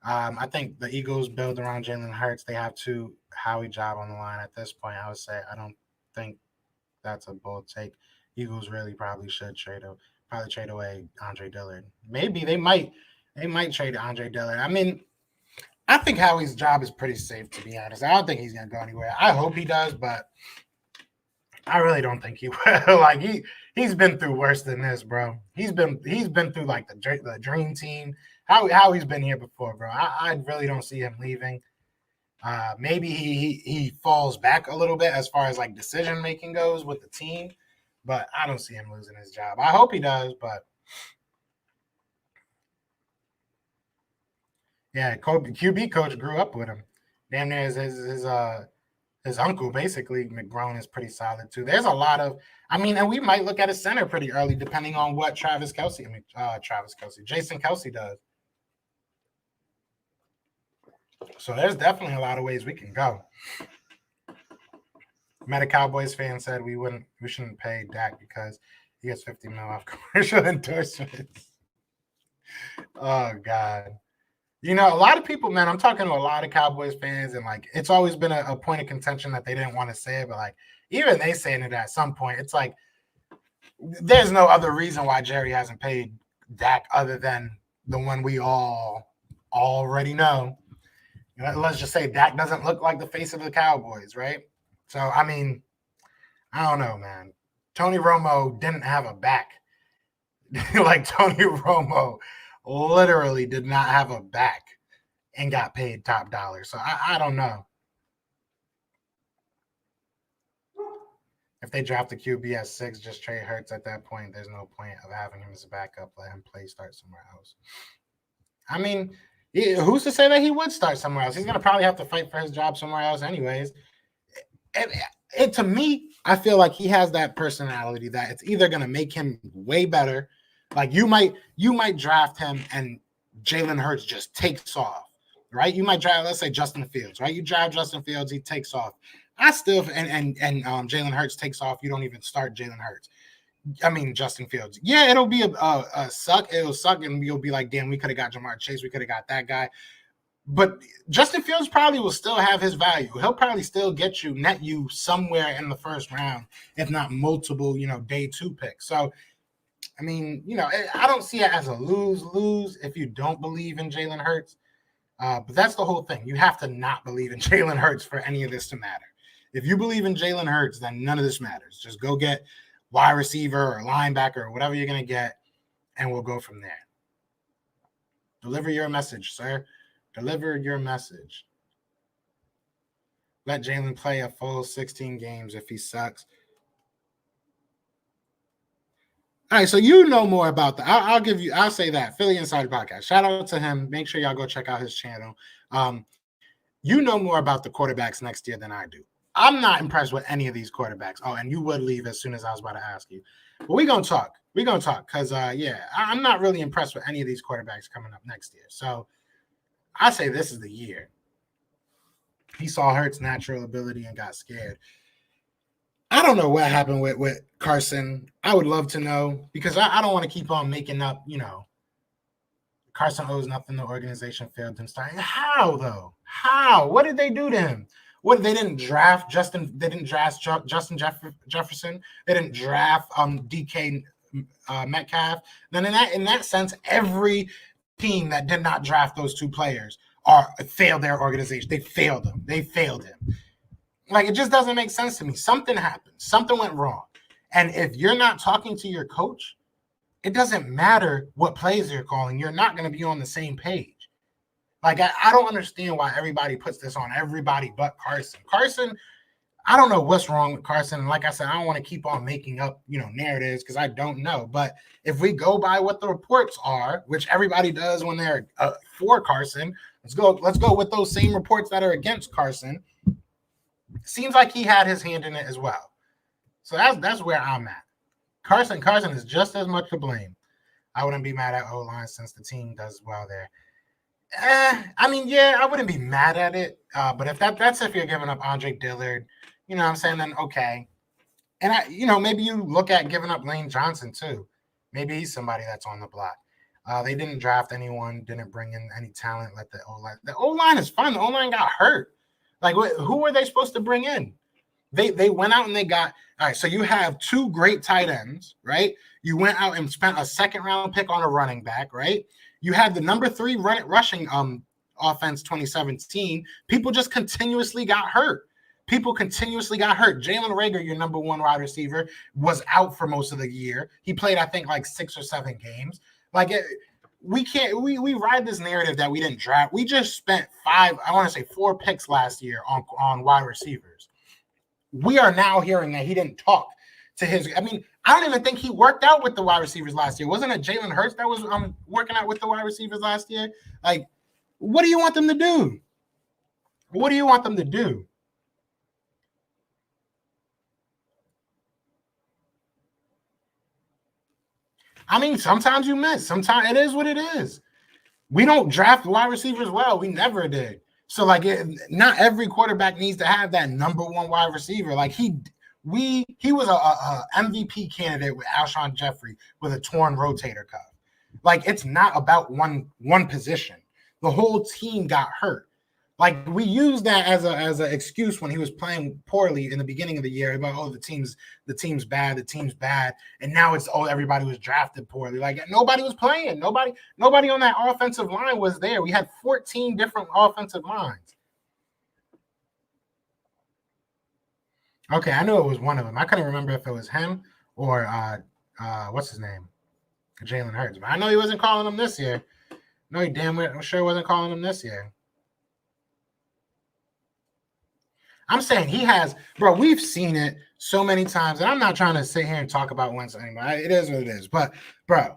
I think the Eagles build around Jalen Hurts. They have to Howie job on the line at this point. I would say I don't think That's a bold take. Eagles really probably should trade away Andre Dillard. Maybe they might trade Andre Dillard. I mean, I think Howie's job is pretty safe, to be honest. I don't think he's gonna go anywhere. I hope he does, but I really don't think he will. Like he's been through worse than this, bro. He's been through like the dream team. How he's been here before, bro. I really don't see him leaving. Maybe he falls back a little bit as far as like decision making goes with the team, but I don't see him losing his job. I hope he does, but yeah, QB coach grew up with him. Damn near his uncle, basically. McGrone is pretty solid too. There's a lot of, I mean, and we might look at a center pretty early, depending on what Jason Kelsey does. So there's definitely a lot of ways we can go. Met a Cowboys fan said we shouldn't pay Dak because he gets 50 mil off commercial endorsements. Oh God. You know, a lot of people, man, I'm talking to a lot of Cowboys fans, and like it's always been a point of contention that they didn't want to say it, but like even they saying it at some point, it's like there's no other reason why Jerry hasn't paid Dak other than the one we all already know. Let's just say Dak doesn't look like the face of the Cowboys, right? So, I mean, I don't know, man. Tony Romo didn't have a back. Like Tony Romo literally did not have a back and got paid top dollar. So I don't know. If they draft the QB at 6, just trade Hurts at that point. There's no point of having him as a backup. Let him start somewhere else. I mean, who's to say that he would start somewhere else? He's going to probably have to fight for his job somewhere else anyways. To me, I feel like he has that personality that it's either going to make him way better. Like you might draft him and Jalen Hurts just takes off, right? You might draft, let's say Justin Fields, right? You draft Justin Fields, he takes off. And Jalen Hurts takes off. You don't even start Jalen Hurts. I mean Justin Fields. Yeah, it'll be a suck. It'll suck, and you'll be like, damn, we could have got Jamar Chase. We could have got that guy. But Justin Fields probably will still have his value. He'll probably still net you somewhere in the first round, if not multiple, day 2 picks. So, I mean, I don't see it as a lose-lose if you don't believe in Jalen Hurts. But that's the whole thing. You have to not believe in Jalen Hurts for any of this to matter. If you believe in Jalen Hurts, then none of this matters. Just go get wide receiver or linebacker or whatever you're going to get, and we'll go from there. Deliver your message, sir. Deliver your message. Let Jalen play a full 16 games if he sucks. All right, so you know more about that. I'll say that. Philly Insider Podcast. Shout out to him. Make sure y'all go check out his channel. You know more about the quarterbacks next year than I do. I'm not impressed with any of these quarterbacks. Oh, and you would leave as soon as I was about to ask you. But we're going to talk. We're going to talk because, I'm not really impressed with any of these quarterbacks coming up next year. So I say this is the year. He saw Hurts' natural ability and got scared. I don't know what happened with Carson. I would love to know because I don't want to keep on making up, Carson owes nothing. The organization failed him starting. How, though? How? What did they do to him? They didn't draft Justin. They didn't draft Justin Jefferson. They didn't draft DK Metcalf. Then in that sense, every team that did not draft those two players failed their organization. They failed them. They failed him. Like, it just doesn't make sense to me. Something happened. Something went wrong. And if you're not talking to your coach, it doesn't matter what plays you're calling. You're not going to be on the same page. Like, I don't understand why everybody puts this on everybody but Carson. Carson, I don't know what's wrong with Carson. And like I said, I don't want to keep on making up, narratives because I don't know. But if we go by what the reports are, which everybody does when they're for Carson, let's go with those same reports that are against Carson. Seems like he had his hand in it as well. So that's where I'm at. Carson is just as much to blame. I wouldn't be mad at O-line since the team does well there. I wouldn't be mad at it. But if that's if you're giving up Andre Dillard, what I'm saying, then okay. And maybe you look at giving up Lane Johnson too. Maybe he's somebody that's on the block. They didn't draft anyone, didn't bring in any talent. The O-line is fun. The O-line got hurt. Like, who were they supposed to bring in? They went out and they got all right. So you have two great tight ends, right? You went out and spent a second round pick on a running back, right? You had the number 3 rushing offense 2017. People just continuously got hurt. People continuously got hurt. Jalen Reagor, your number 1 wide receiver, was out for most of the year. He played, I think, like 6 or 7 games. Like we can't we ride this narrative that we didn't draft. We just spent 4 picks last year on wide receivers. We are now hearing that he didn't talk to his. I mean, I don't even think he worked out with the wide receivers last year. Wasn't it Jalen Hurts that was working out with the wide receivers last year? Like, what do you want them to do? What do you want them to do? I mean, sometimes you miss. Sometimes it is what it is. We don't draft wide receivers well. We never did. So, like, not every quarterback needs to have that number 1 wide receiver. Like, he was a MVP candidate with Alshon Jeffrey with a torn rotator cuff. Like, it's not about one position. The whole team got hurt. Like, we used that as an excuse when he was playing poorly in the beginning of the year about, the team's bad, and now it's everybody was drafted poorly. Like, nobody was playing. Nobody on that offensive line was there. We had 14 different offensive lines. Okay, I knew it was one of them. I couldn't remember if it was him or what's his name, Jalen Hurts. But I know he wasn't calling him this year. No, he damn well sure wasn't calling him this year. I'm saying he has, bro, we've seen it so many times, and I'm not trying to sit here and talk about Wentz anymore. It is what it is. But, bro,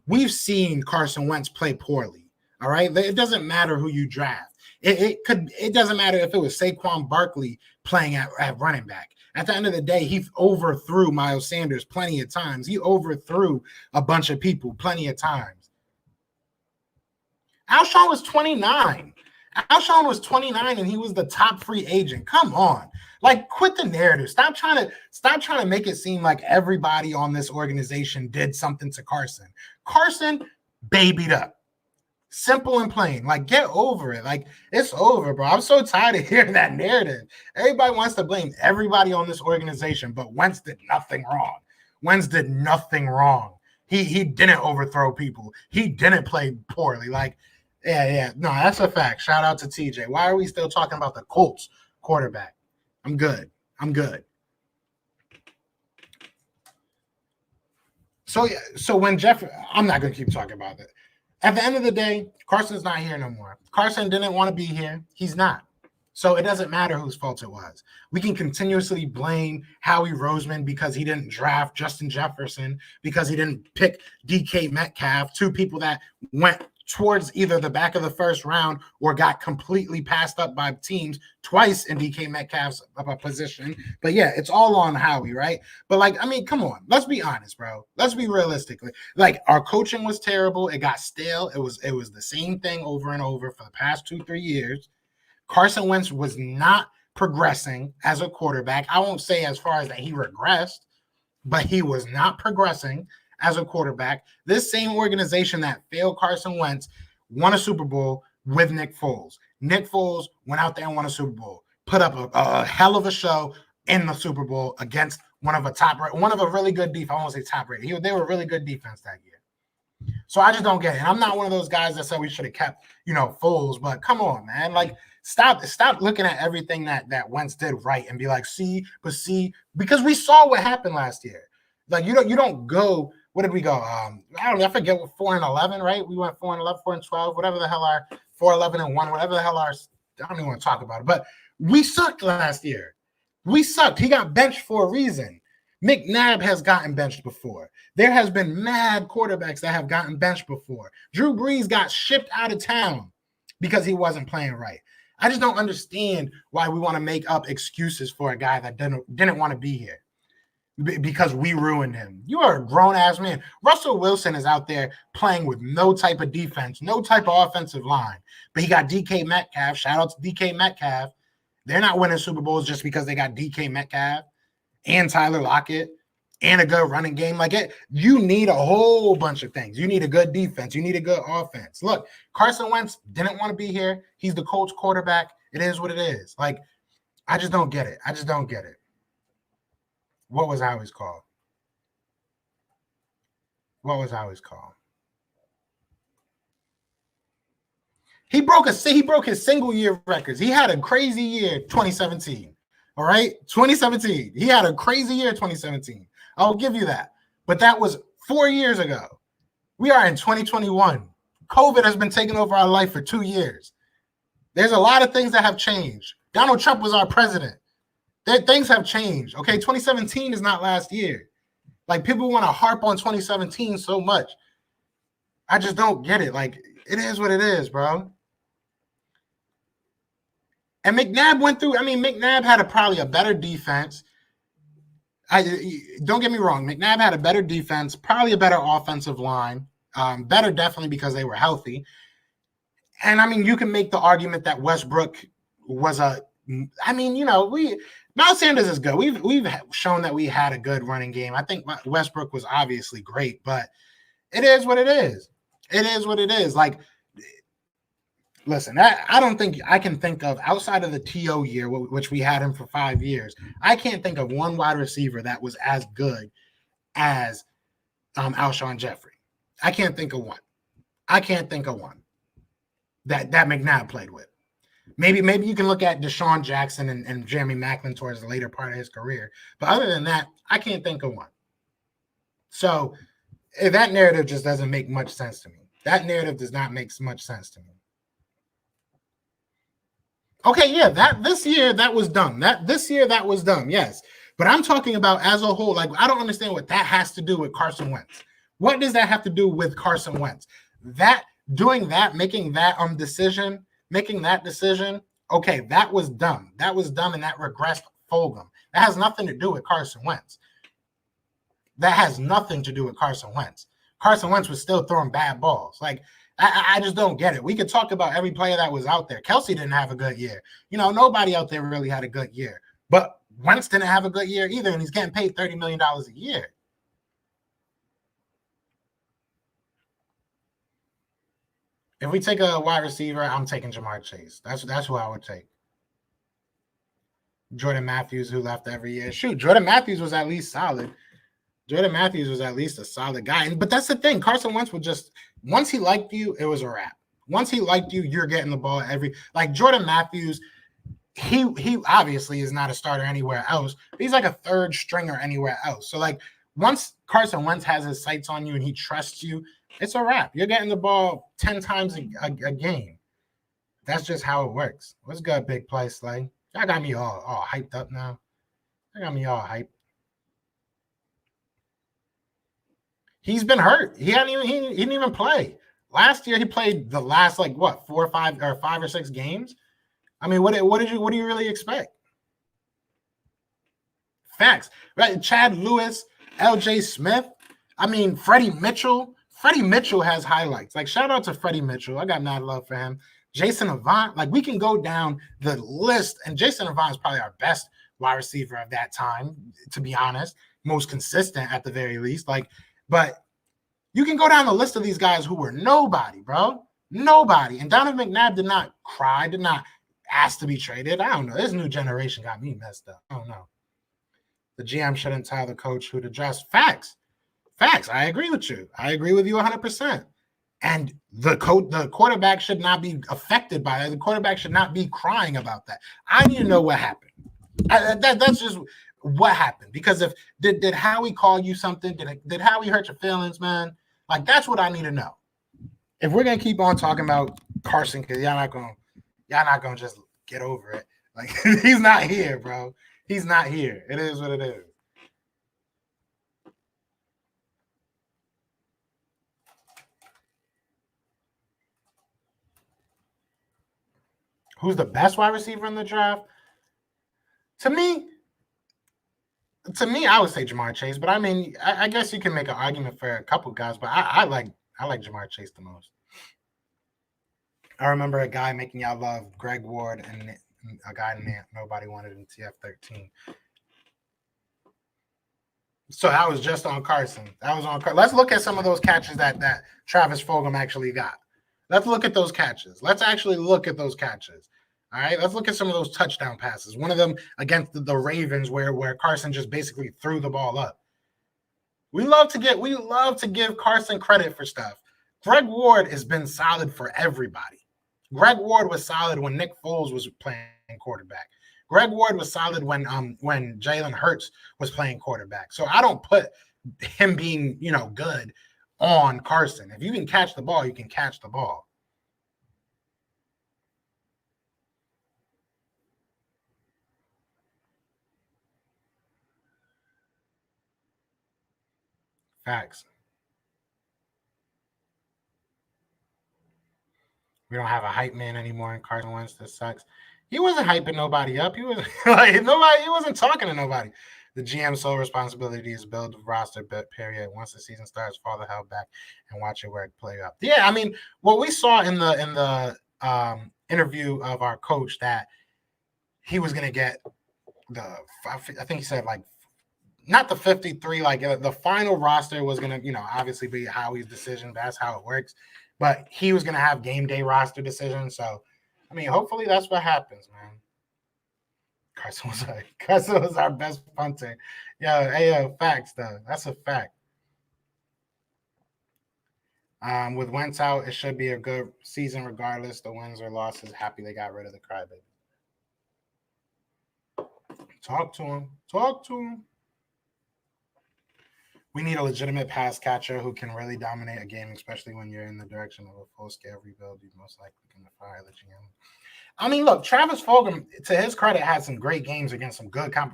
we've seen Carson Wentz play poorly, all right? It doesn't matter who you draft. It doesn't matter if it was Saquon Barkley playing at running back. At the end of the day, he overthrew Miles Sanders plenty of times. He overthrew a bunch of people plenty of times. Alshon was 29. Alshon was 29 and he was the top free agent. Come on. Like, quit the narrative. Stop trying to make it seem like everybody on this organization did something to Carson. Carson babied up. Simple and plain. Like, get over it. Like, it's over, bro. I'm so tired of hearing that narrative. Everybody wants to blame everybody on this organization, but Wentz did nothing wrong. Wentz did nothing wrong. He didn't overthrow people. He didn't play poorly. Like, yeah. No, that's a fact. Shout out to TJ. Why are we still talking about the Colts quarterback? I'm good. So when I'm not going to keep talking about it. At the end of the day, Carson's not here no more. Carson didn't want to be here. He's not. So it doesn't matter whose fault it was. We can continuously blame Howie Roseman because he didn't draft Justin Jefferson, because he didn't pick DK Metcalf, 2 people that went towards either the back of the first round or got completely passed up by teams twice in DK Metcalf's position. But yeah, it's all on Howie, right? But like, I mean, come on, let's be honest, bro. Let's be realistic. Like, our coaching was terrible. It got stale. It was the same thing over and over for the past 2-3 years. Carson Wentz was not progressing as a quarterback. I won't say as far as that he regressed, but he was not progressing as a quarterback. This same organization that failed Carson Wentz won a Super Bowl with Nick Foles. Nick Foles went out there and won a Super Bowl, put up a hell of a show in the Super Bowl against one of a really good defense. I won't say top rated. They were a really good defense that year. So I just don't get it. I'm not one of those guys that said we should have kept, Foles, but come on, man. Like, stop looking at everything that Wentz did right and be like, see, because we saw what happened last year. Like, you don't go. What did we go? I don't know. I forget what 4-11, right? We went 4-11, 4-12, whatever the hell our 4-11-1, whatever the hell our. I don't even want to talk about it, but we sucked last year. We sucked. He got benched for a reason. McNabb has gotten benched before. There has been mad quarterbacks that have gotten benched before. Drew Brees got shipped out of town because he wasn't playing right. I just don't understand why we want to make up excuses for a guy that didn't want to be here. Because we ruined him. You are a grown-ass man. Russell Wilson is out there playing with no type of defense, no type of offensive line. But he got DK Metcalf. Shout out to DK Metcalf. They're not winning Super Bowls just because they got DK Metcalf and Tyler Lockett and a good running game. Like, you need a whole bunch of things. You need a good defense. You need a good offense. Look, Carson Wentz didn't want to be here. He's the Colts quarterback. It is what it is. Like, I just don't get it. What was Howie's call? What was Howie's call? He broke his single year records. He had a crazy year 2017. All right, 2017. He had a crazy year 2017. I'll give you that. But that was 4 years ago. We are in 2021. COVID has been taking over our life for 2 years. There's a lot of things that have changed. Donald Trump was our president. Things have changed. Okay, 2017 is not last year. Like, people want to harp on 2017 so much. I just don't get it. Like, it is what it is, bro. And McNabb went through. I mean, McNabb had probably a better defense. Don't get me wrong. McNabb had a better defense, probably a better offensive line. Better definitely because they were healthy. And I mean, you can make the argument that Westbrook was Miles Sanders is good. We've shown that we had a good running game. I think Westbrook was obviously great, but it is what it is. It is what it is. Like, listen, I don't think I can think of, outside of the TO year, which we had him for 5 years, I can't think of one wide receiver that was as good as Alshon Jeffrey. I can't think of one. I can't think of one that McNabb played with. Maybe you can look at Deshaun Jackson and Jeremy Maclin towards the later part of his career. But other than that, I can't think of one. So that narrative just doesn't make much sense to me. That narrative does not make much sense to me. Okay, yeah, this year that was dumb. That was dumb, yes. But I'm talking about as a whole. Like, I don't understand what that has to do with Carson Wentz. What does that have to do with Carson Wentz? Making that decision, okay, that was dumb. That was dumb, and that regressed Fulgham. That has nothing to do with Carson Wentz. Carson Wentz was still throwing bad balls. Like, I just don't get it. We could talk about every player that was out there. Kelsey didn't have a good year. Nobody out there really had a good year. But Wentz didn't have a good year either, and he's getting paid $30 million a year. If we take a wide receiver, I'm taking Jamar Chase. That's who I would take. Jordan Matthews, who left every year. Shoot, Jordan Matthews was at least solid. Jordan Matthews was at least a solid guy. But that's the thing. Carson Wentz would just, once he liked you, it was a wrap. Once he liked you, you're getting the ball like Jordan Matthews, he obviously is not a starter anywhere else. But he's like a third stringer anywhere else. So, like, once Carson Wentz has his sights on you and he trusts you, it's a wrap. You're getting the ball 10 times a game. That's just how it works. What's good, Big Play Slay? Y'all got me all hyped up now. Y'all got me all hyped. He's been hurt. He didn't even play. Last year he played the last 5 or 6 games. I mean, what do you really expect? Facts. Right? Chad Lewis, LJ Smith. I mean, Freddie Mitchell. Freddie Mitchell has highlights. Like, shout out to Freddie Mitchell. I got mad love for him. Jason Avant. Like, we can go down the list, and Jason Avant is probably our best wide receiver of that time, to be honest. Most consistent at the very least. Like, but you can go down the list of these guys who were nobody, bro. Nobody. And Donovan McNabb did not cry, did not ask to be traded. I don't know. This new generation got me messed up. I don't know. The GM shouldn't tell the coach who to dress. Facts. I agree with you. I agree with you 100%. And the quarterback should not be affected by it. The quarterback should not be crying about that. I need to know what happened. That's just what happened. Because if did Howie call you something? Did Howie hurt your feelings, man? Like, that's what I need to know. If we're gonna keep on talking about Carson, because y'all not gonna just get over it. Like, he's not here, bro. He's not here. It is what it is. Who's the best wide receiver in the draft? To me, I would say Jamar Chase. But I mean, I guess you can make an argument for a couple guys. But I like Jamar Chase the most. I remember a guy making y'all love Greg Ward and a guy nobody wanted in TF13. So that was just on Carson. Let's look at some of those catches that Travis Fulgham actually got. Let's look at those catches. Let's actually look at those catches. All right, let's look at some of those touchdown passes. One of them against the Ravens, where Carson just basically threw the ball up. We love to give Carson credit for stuff. Greg Ward has been solid for everybody. Greg Ward was solid when Nick Foles was playing quarterback. Greg Ward was solid when Jalen Hurts was playing quarterback. So I don't put him being, good on Carson. If you can catch the ball, you can catch the ball. Facts. We don't have a hype man anymore in Carson Wentz. This sucks. He wasn't hyping nobody up. He was like nobody. He wasn't talking to nobody. The GM's sole responsibility is build the roster, period. Once the season starts, fall the hell back and watch it work play up. Yeah, I mean, what we saw in the interview of our coach that he was going to get I think he said like not the 53, like the final roster was going to, obviously be Howie's decision. That's how it works. But he was going to have game day roster decision. So, I mean, hopefully that's what happens, man. Carson was our best punter. Facts, though. That's a fact. With Wentz out, it should be a good season regardless. The wins or losses, happy they got rid of the crybaby. Talk to him. We need a legitimate pass catcher who can really dominate a game, especially when you're in the direction of a full-scale rebuild. You're most likely going to fire the GM. I mean, look, Travis Fulgham, to his credit, had some great games against some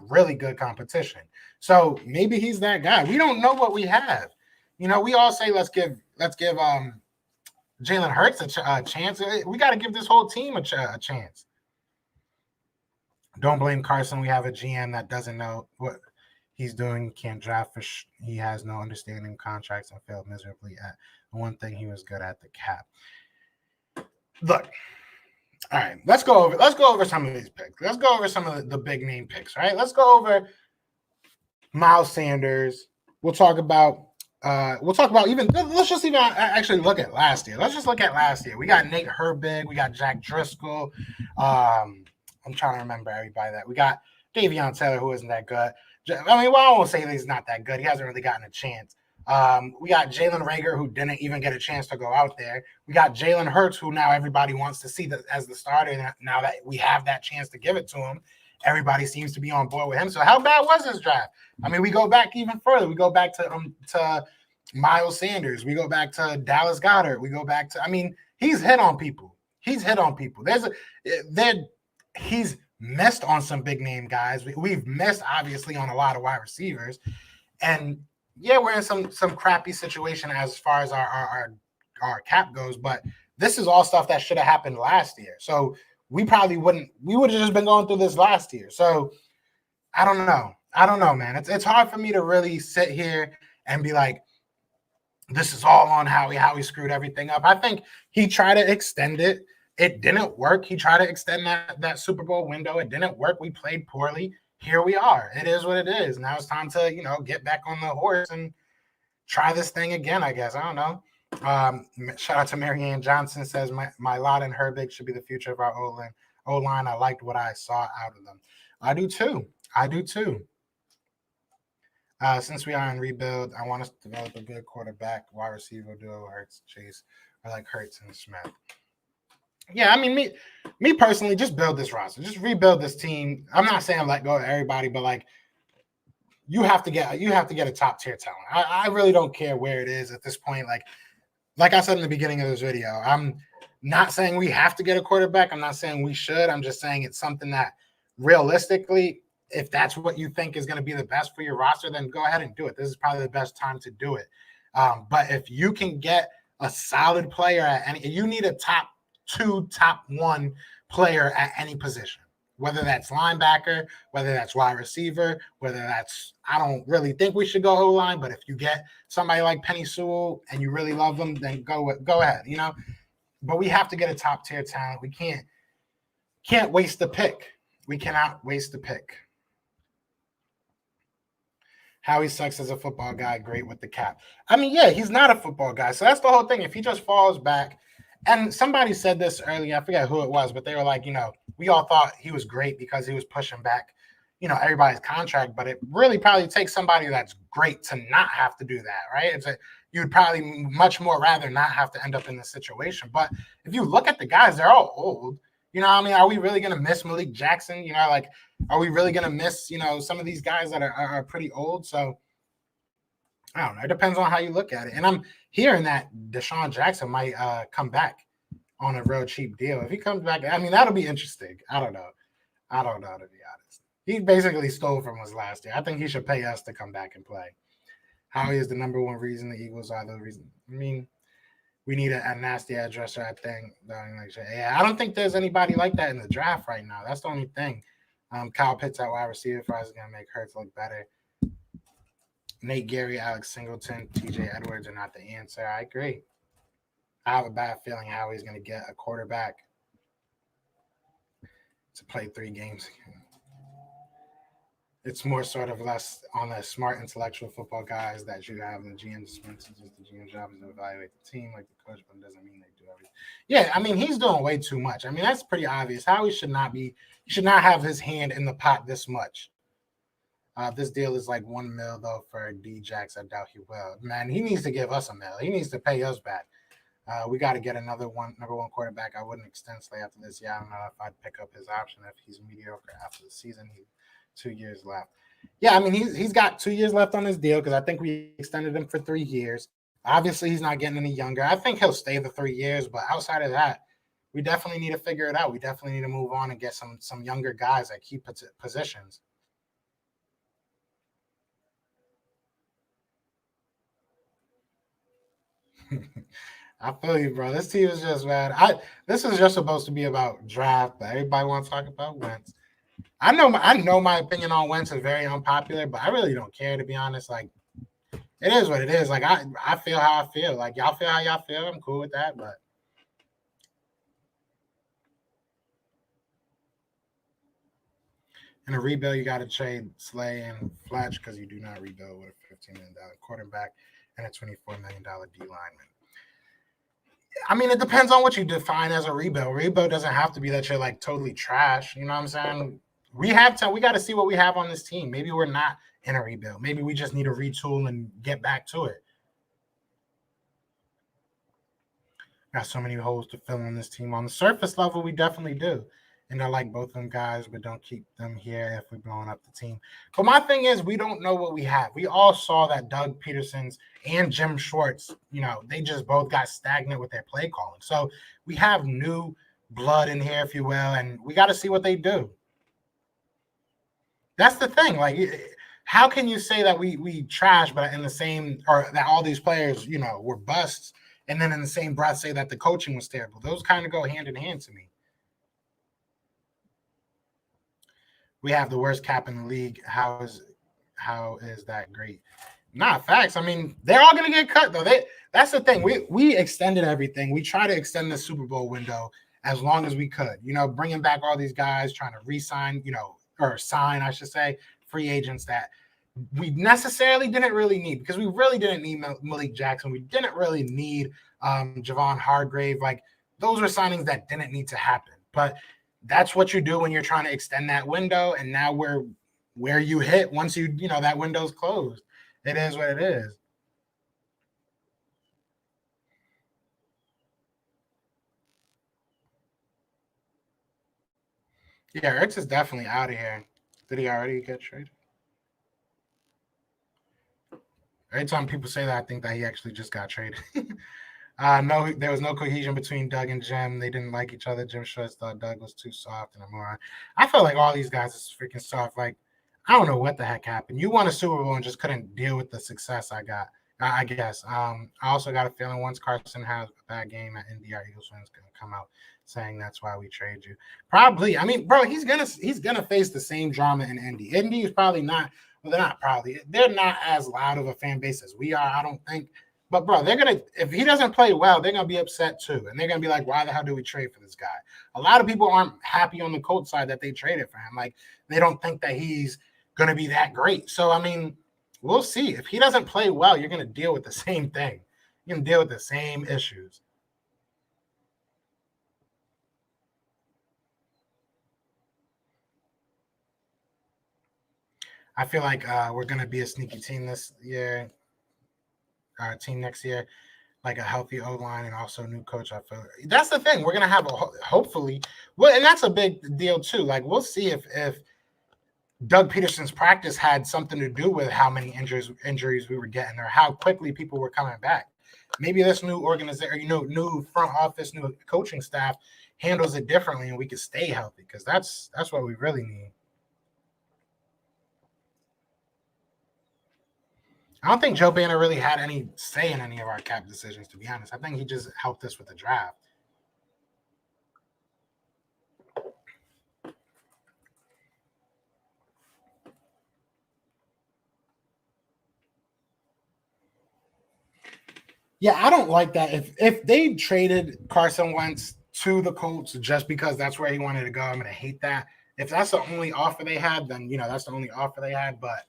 really good competition. So maybe he's that guy. We don't know what we have. We all say let's give Jalen Hurts a chance. We got to give this whole team a chance. Don't blame Carson. We have a GM that doesn't know what he's doing. Can't draft he has no understanding of contracts and failed miserably at the one thing he was good at, the cap. Look, all right, let's go over some of these picks. Let's go over some of the big name picks, right? Let's go over Miles Sanders. We'll talk about even let's just even actually look at last year. Let's just look at last year. We got Nate Herbig, we got Jack Driscoll. I'm trying to remember everybody that we got. Davion Taylor, who isn't that good. I mean, I won't say that he's not that good. He hasn't really gotten a chance. We got Jalen Reagor, who didn't even get a chance to go out there. We got Jalen Hurts, who now everybody wants to see as the starter. Now that we have that chance to give it to him, everybody seems to be on board with him. So how bad was this draft? I mean, we go back even further. We go back to Miles Sanders. We go back to Dallas Goedert. We go back to, I mean, he's hit on people. He's missed on some big name guys. We've missed obviously on a lot of wide receivers, and yeah, we're in some crappy situation as far as our cap goes. But this is all stuff that should have happened last year. So we would have just been going through this last year. So I don't know, man. It's hard for me to really sit here and be like, this is all on Howie. Howie screwed everything up. I think he tried to extend it. It didn't work. He tried to extend that Super Bowl window. It didn't work. We played poorly. Here we are. It is what it is. Now it's time to, get back on the horse and try this thing again, I guess. I don't know. Shout out to Marianne Johnson, says my lot and Herbig should be the future of our O-line. I liked what I saw out of them. I do too. Since we are in rebuild, I want us to develop a good quarterback, wide receiver duo, Hurts, Chase. I like Hurts and Smith. Yeah, I mean, me personally, just build this roster. Just rebuild this team. I'm not saying let go of everybody, but like you have to get a top tier talent. I really don't care where it is at this point. Like I said in the beginning of this video, I'm not saying we have to get a quarterback. I'm not saying we should. I'm just saying it's something that realistically, if that's what you think is going to be the best for your roster, then go ahead and do it. This is probably the best time to do it. But if you can get a solid player you need a top 2, top 1 player at any position, whether that's linebacker, whether that's wide receiver, whether that's, I don't really think we should go O-line, but if you get somebody like Penny Sewell and you really love them, then go ahead, But we have to get a top tier talent. We can't waste the pick. We cannot waste the pick. Howie sucks as a football guy, great with the cap. I mean, yeah, he's not a football guy. So that's the whole thing. If he just falls back And somebody said this earlier, I forget who it was, but they were like, we all thought he was great because he was pushing back, everybody's contract, but it really probably takes somebody that's great to not have to do that, right? You'd probably much more rather not have to end up in this situation. But if you look at the guys, they're all old. I mean, are we really going to miss Malik Jackson? Are we really going to miss, some of these guys that are pretty old? So I don't know. It depends on how you look at it. And I'm hearing that Deshaun Jackson might come back on a real cheap deal. If he comes back, I mean, that'll be interesting. I don't know, to be honest. He basically stole from us last year. I think he should pay us to come back and play. Howie is the number one reason the Eagles are the reason. I mean, we need a nasty edge rusher, I think. Yeah, I don't think there's anybody like that in the draft right now. That's the only thing. Kyle Pitts at wide receiver for us is going to make Hurts look better. Nate Gary, Alex Singleton, TJ Edwards are not the answer. I agree. I have a bad feeling Howie's going to get a quarterback to play 3 games. It's more sort of less on the smart intellectual football guys that you have in the GM dispenses. The GM job is to evaluate the team like the coach, but it doesn't mean they do everything. Yeah, I mean, he's doing way too much. I mean, that's pretty obvious. Howie should not have his hand in the pot this much. This deal is like $1 million though for D-Jax. I doubt he will. Man, he needs to give us $1 million. He needs to pay us back. We got to get another number one quarterback. I wouldn't extend Slay after this. Yeah, I don't know if I'd pick up his option if he's mediocre after the season. 2 years left. Yeah, I mean, he's got 2 years left on his deal because I think we extended him for 3 years. Obviously, he's not getting any younger. I think he'll stay the 3 years, but outside of that, we definitely need to figure it out. We definitely need to move on and get some younger guys at key positions. I feel you, bro. This team is just bad. This is just supposed to be about draft, but everybody wants to talk about Wentz. I know my opinion on Wentz is very unpopular, but I really don't care, to be honest. Like, it is what it is. Like, I feel how I feel. Like, y'all feel how y'all feel. I'm cool with that, but in a rebuild, you got to trade Slay and Fletch because you do not rebuild with a $15 million quarterback and a $24 million D lineman. I mean, it depends on what you define as a rebuild. Rebuild doesn't have to be that you're like totally trash. You know what I'm saying? We got to see what we have on this team. Maybe we're not in a rebuild. Maybe we just need to retool and get back to it. Got so many holes to fill on this team. On the surface level, we definitely do. And I like both of them guys, but don't keep them here if we're blowing up the team. But my thing is, we don't know what we have. We all saw that Doug Peterson's and Jim Schwartz, they just both got stagnant with their play calling. So we have new blood in here, if you will, and we got to see what they do. That's the thing. Like, how can you say that we trash, but in the same, or that all these players, were busts, and then in the same breath say that the coaching was terrible? Those kind of go hand in hand to me. We have the worst cap in the league. How is that great? Nah, facts. I mean, they're all gonna get cut though. That's the thing. We extended everything. We try to extend the Super Bowl window as long as we could. Bringing back all these guys, trying to re-sign, or sign, I should say, free agents that we necessarily didn't really need, because we really didn't need Malik Jackson. We didn't really need Javon Hargrave. Like, those were signings that didn't need to happen. But that's what you do when you're trying to extend that window. And now we're where you hit once that window's closed. It is what it is. Yeah, Ertz is definitely out of here. Did he already get traded? Every time people say that, I think that he actually just got traded. No, there was no cohesion between Doug and Jim. They didn't like each other. Jim Schwartz thought Doug was too soft and a moron. I feel like all these guys is freaking soft. Like, I don't know what the heck happened. You won a Super Bowl and just couldn't deal with the success I got, I guess. I also got a feeling once Carson has a bad game at Indy, our Eagles fans going to come out saying that's why we trade you. Probably. I mean, bro, he's gonna face the same drama in Indy. Indy is probably not. Well, they're not as loud of a fan base as we are, I don't think. But, bro, if he doesn't play well, they're going to be upset too. And they're going to be like, why the hell do we trade for this guy? A lot of people aren't happy on the Colts side that they traded for him. Like, they don't think that he's going to be that great. So, I mean, we'll see. If he doesn't play well, you're going to deal with the same thing. You're going to deal with the same issues. I feel like we're gonna be a sneaky team this year. Our team next year, like a healthy O line and also new coach. I feel that's the thing. We're gonna have hopefully. Well, and that's a big deal too. Like we'll see if Doug Peterson's practice had something to do with how many injuries we were getting or how quickly people were coming back. Maybe this new organization, new front office, new coaching staff handles it differently, and we can stay healthy because that's what we really need. I don't think Joe Banner really had any say in any of our cap decisions, to be honest. I think he just helped us with the draft. Yeah, I don't like that. If they traded Carson Wentz to the Colts just because that's where he wanted to go, I'm gonna hate that. If that's the only offer they had, then that's the only offer they had. But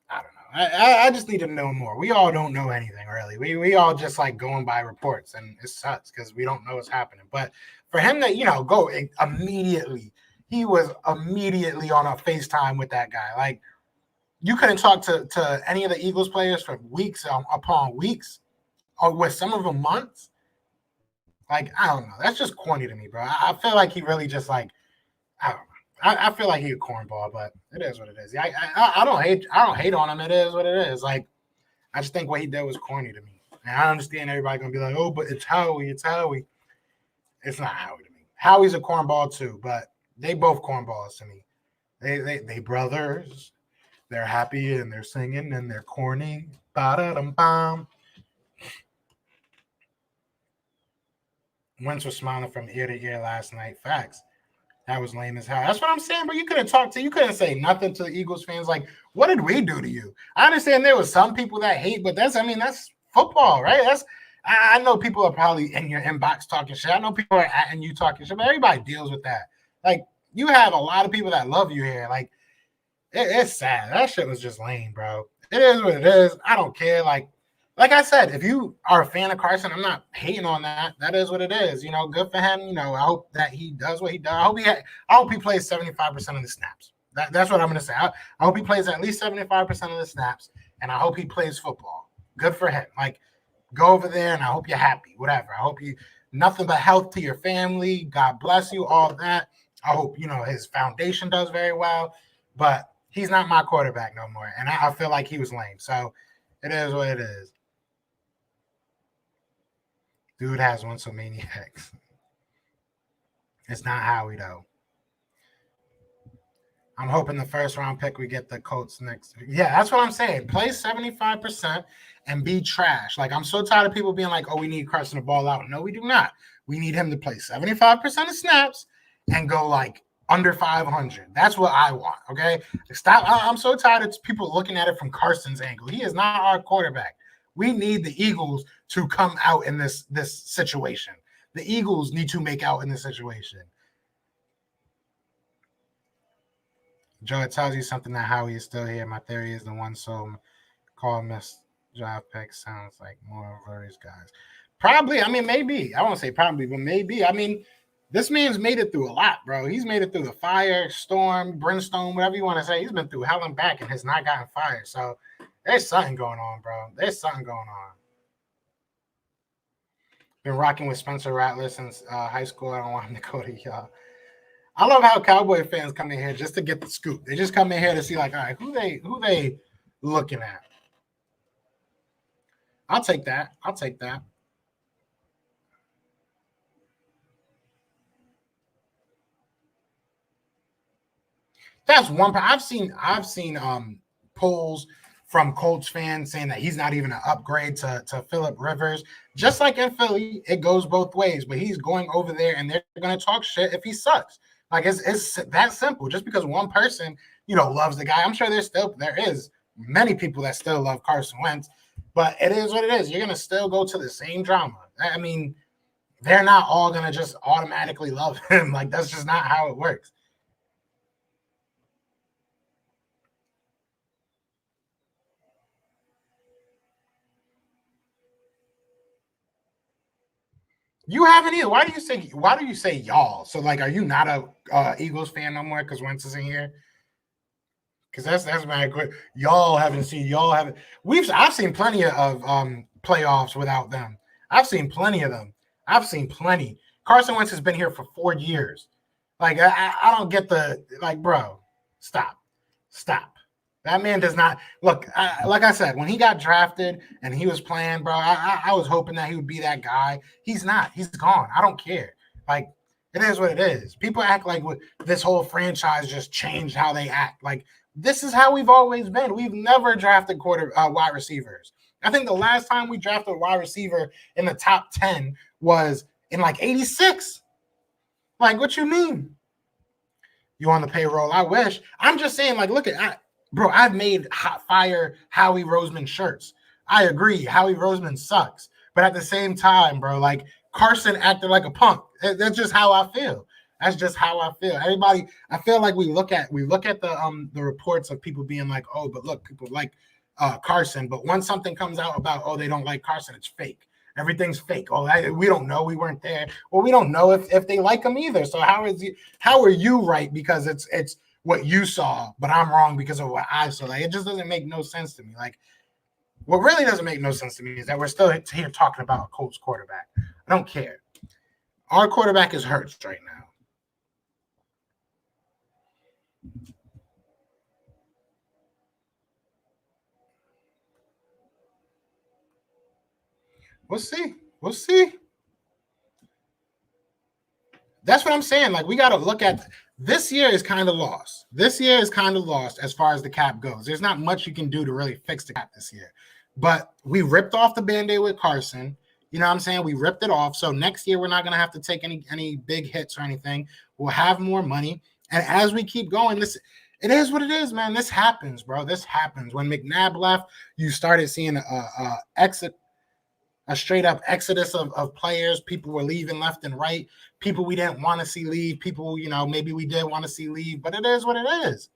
I don't know. I just need to know more. We all don't know anything really. We all just like going by reports, and it sucks because we don't know what's happening. But for him to go immediately, he was immediately on a FaceTime with that guy. Like you couldn't talk to any of the Eagles players for weeks upon weeks, or with some of them months. Like I don't know. That's just corny to me, bro. I feel like he really just like I don't know. I feel like he's a cornball, but it is what it is. I don't hate on him. It is what it is. Like I just think what he did was corny to me. And I understand everybody gonna be like, oh, but it's Howie. It's Howie. It's not Howie to me. Howie's a cornball too, but they both cornballs to me. They brothers. They're happy and they're singing and they're corny. Ba-da-dum-bum. Wentz was smiling from ear to ear last night. Facts. That was lame as hell. That's what I'm saying, but you couldn't say nothing to the Eagles fans. Like, what did we do to you? I understand there was some people that hate, but that's football, right? I know people are probably in your inbox talking shit. I know people are atting you talking shit, but everybody deals with that. Like, you have a lot of people that love you here. Like, it's sad. That shit was just lame, bro. It is what it is. I don't care. Like I said, if you are a fan of Carson, I'm not hating on that. That is what it is. Good for him. I hope that he does what he does. I hope he plays 75% of the snaps. That's what I'm going to say. I hope he plays at least 75% of the snaps, and I hope he plays football. Good for him. Like, go over there, and I hope you're happy. Whatever. I hope you nothing but health to your family. God bless you. All that. I hope his foundation does very well. But he's not my quarterback no more, and I feel like he was lame. So it is what it is. Dude has one so maniacs. It's not Howie though. I'm hoping the first round pick we get the Colts next. Yeah, that's what I'm saying. Play 75% and be trash. Like I'm so tired of people being like, "Oh, we need Carson to ball out." No, we do not. We need him to play 75% of snaps and go like under 500. That's what I want. Okay, stop. I'm so tired of people looking at it from Carson's angle. He is not our quarterback. We need the Eagles to come out in this situation. The Eagles need to make out in this situation. Joe, it tells you something that Howie is still here. My theory is the one so called miss draft pick sounds like more of these guys. Probably. I mean, maybe. I won't say probably, but maybe. I mean, this man's made it through a lot, bro. He's made it through the fire, storm, brimstone, whatever you want to say. He's been through hell and back and has not gotten fired. So there's something going on, bro. There's something going on. Been rocking with Spencer Rattler since high school. I don't want him to go to y'all. I love how Cowboy fans come in here just to get the scoop. They just come in here to see, like, all right, who they looking at. I'll take that. That's one. I've seen polls from Colts fans saying that he's not even an upgrade to Phillip Rivers. Just like in Philly, it goes both ways. But he's going over there, and they're going to talk shit if he sucks. Like it's that simple. Just because one person, loves the guy, I'm sure there is many people that still love Carson Wentz. But it is what it is. You're going to still go to the same drama. I mean, they're not all going to just automatically love him. Like that's just not how it works. You haven't either. Why do you say y'all? So like, are you not a Eagles fan no more because Wentz isn't here? because that's mad quick. I've seen plenty of playoffs without them. I've seen plenty of them. I've seen plenty. Carson Wentz has been here for 4 years. Like I don't get the like, bro. Stop. That man does not look. Like I said, when he got drafted and he was playing, bro, I was hoping that he would be that guy. He's not. He's gone. I don't care. Like, it is what it is. People act like this whole franchise just changed how they act. Like, this is how we've always been. We've never drafted wide receivers. I think the last time we drafted a wide receiver in the top 10 was in like 86. Like, what you mean? You on the payroll? I wish. I'm just saying, like, look at bro, I've made hot fire Howie Roseman shirts. I agree. Howie Roseman sucks. But at the same time, bro, like, Carson acted like a punk. That's just how I feel. That's just how I feel. Everybody, I feel like we look at the reports of people being like, oh, but look, people like Carson. But once something comes out about, oh, they don't like Carson, it's fake. Everything's fake. Oh, we don't know. We weren't there. Well, we don't know if they like him either. So how are you right because it's what you saw, but I'm wrong because of what I saw? Like, it just doesn't make no sense to me. Like, what really doesn't make no sense to me is that we're still here talking about a Colts quarterback. I don't care. Our quarterback is Hurts right now. We'll see. That's what I'm saying. Like, we got to look at this year is kind of lost. This year is kind of lost as far as the cap goes. There's not much you can do to really fix the cap this year. But we ripped off the Band-Aid with Carson. You know what I'm saying? We ripped it off. So next year, we're not going to have to take any big hits or anything. We'll have more money. And as we keep going, it is what it is, man. This happens, bro. This happens. When McNabb left, you started seeing a straight up exodus of players. People were leaving left and right. People we didn't want to see leave. People, maybe we did want to see leave. But it is what it is.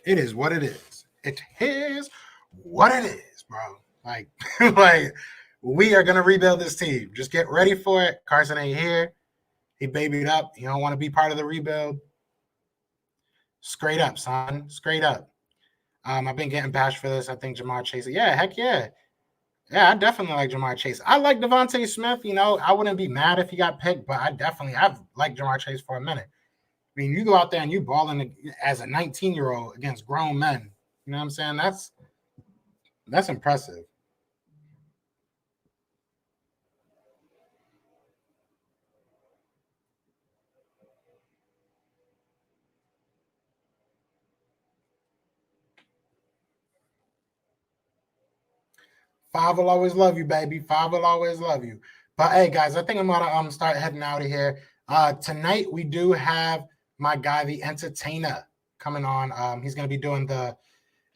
It is what it is. It is what it is, bro. Like, like, we are going to rebuild this team. Just get ready for it. Carson ain't here. He babied up. He don't want to be part of the rebuild. Straight up, son. Straight up. I've been getting bashed for this. I think Jamar Chase. Yeah, heck yeah. Yeah, I definitely like Jamar Chase. I like Devontae Smith. I wouldn't be mad if he got picked, but I've liked Jamar Chase for a minute. I mean, you go out there and you balling as a 19-year-old against grown men. You know what I'm saying? That's impressive. Five will always love you, baby. Five will always love you. But hey, guys, I think I'm gonna start heading out of here. Tonight we do have my guy, the Entertainer, coming on. He's gonna be doing the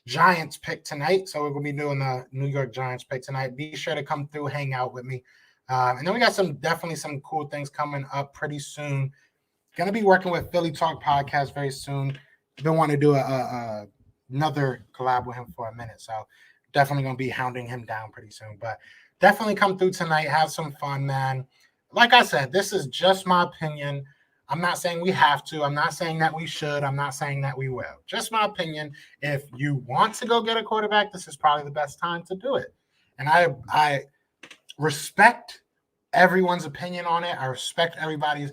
Giants pick tonight, so we're gonna be doing the New York Giants pick tonight. Be sure to come through, hang out with me, and then we got definitely some cool things coming up pretty soon. Gonna be working with Philly Talk Podcast very soon. Been wanting to do another collab with him for a minute, so definitely going to be hounding him down pretty soon. But definitely come through tonight. Have some fun, man. Like I said, this is just my opinion. I'm not saying we have to. I'm not saying that we should. I'm not saying that we will. Just my opinion. If you want to go get a quarterback, this is probably the best time to do it. And I respect everyone's opinion on it. I respect everybody's,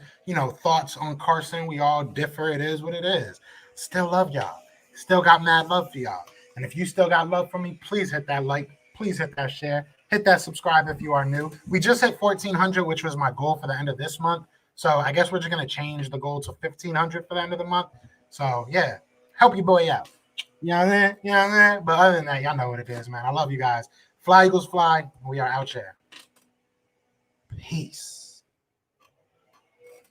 thoughts on Carson. We all differ. It is what it is. Still love y'all. Still got mad love for y'all. And if you still got love for me, please hit that like, please hit that share, hit that subscribe if you are new. We just hit 1,400, which was my goal for the end of this month. So I guess we're just going to change the goal to 1,500 for the end of the month. So yeah, help your boy out. You know what I mean? You know what I mean? But other than that, y'all know what it is, man. I love you guys. Fly Eagles fly. We are out here. Peace.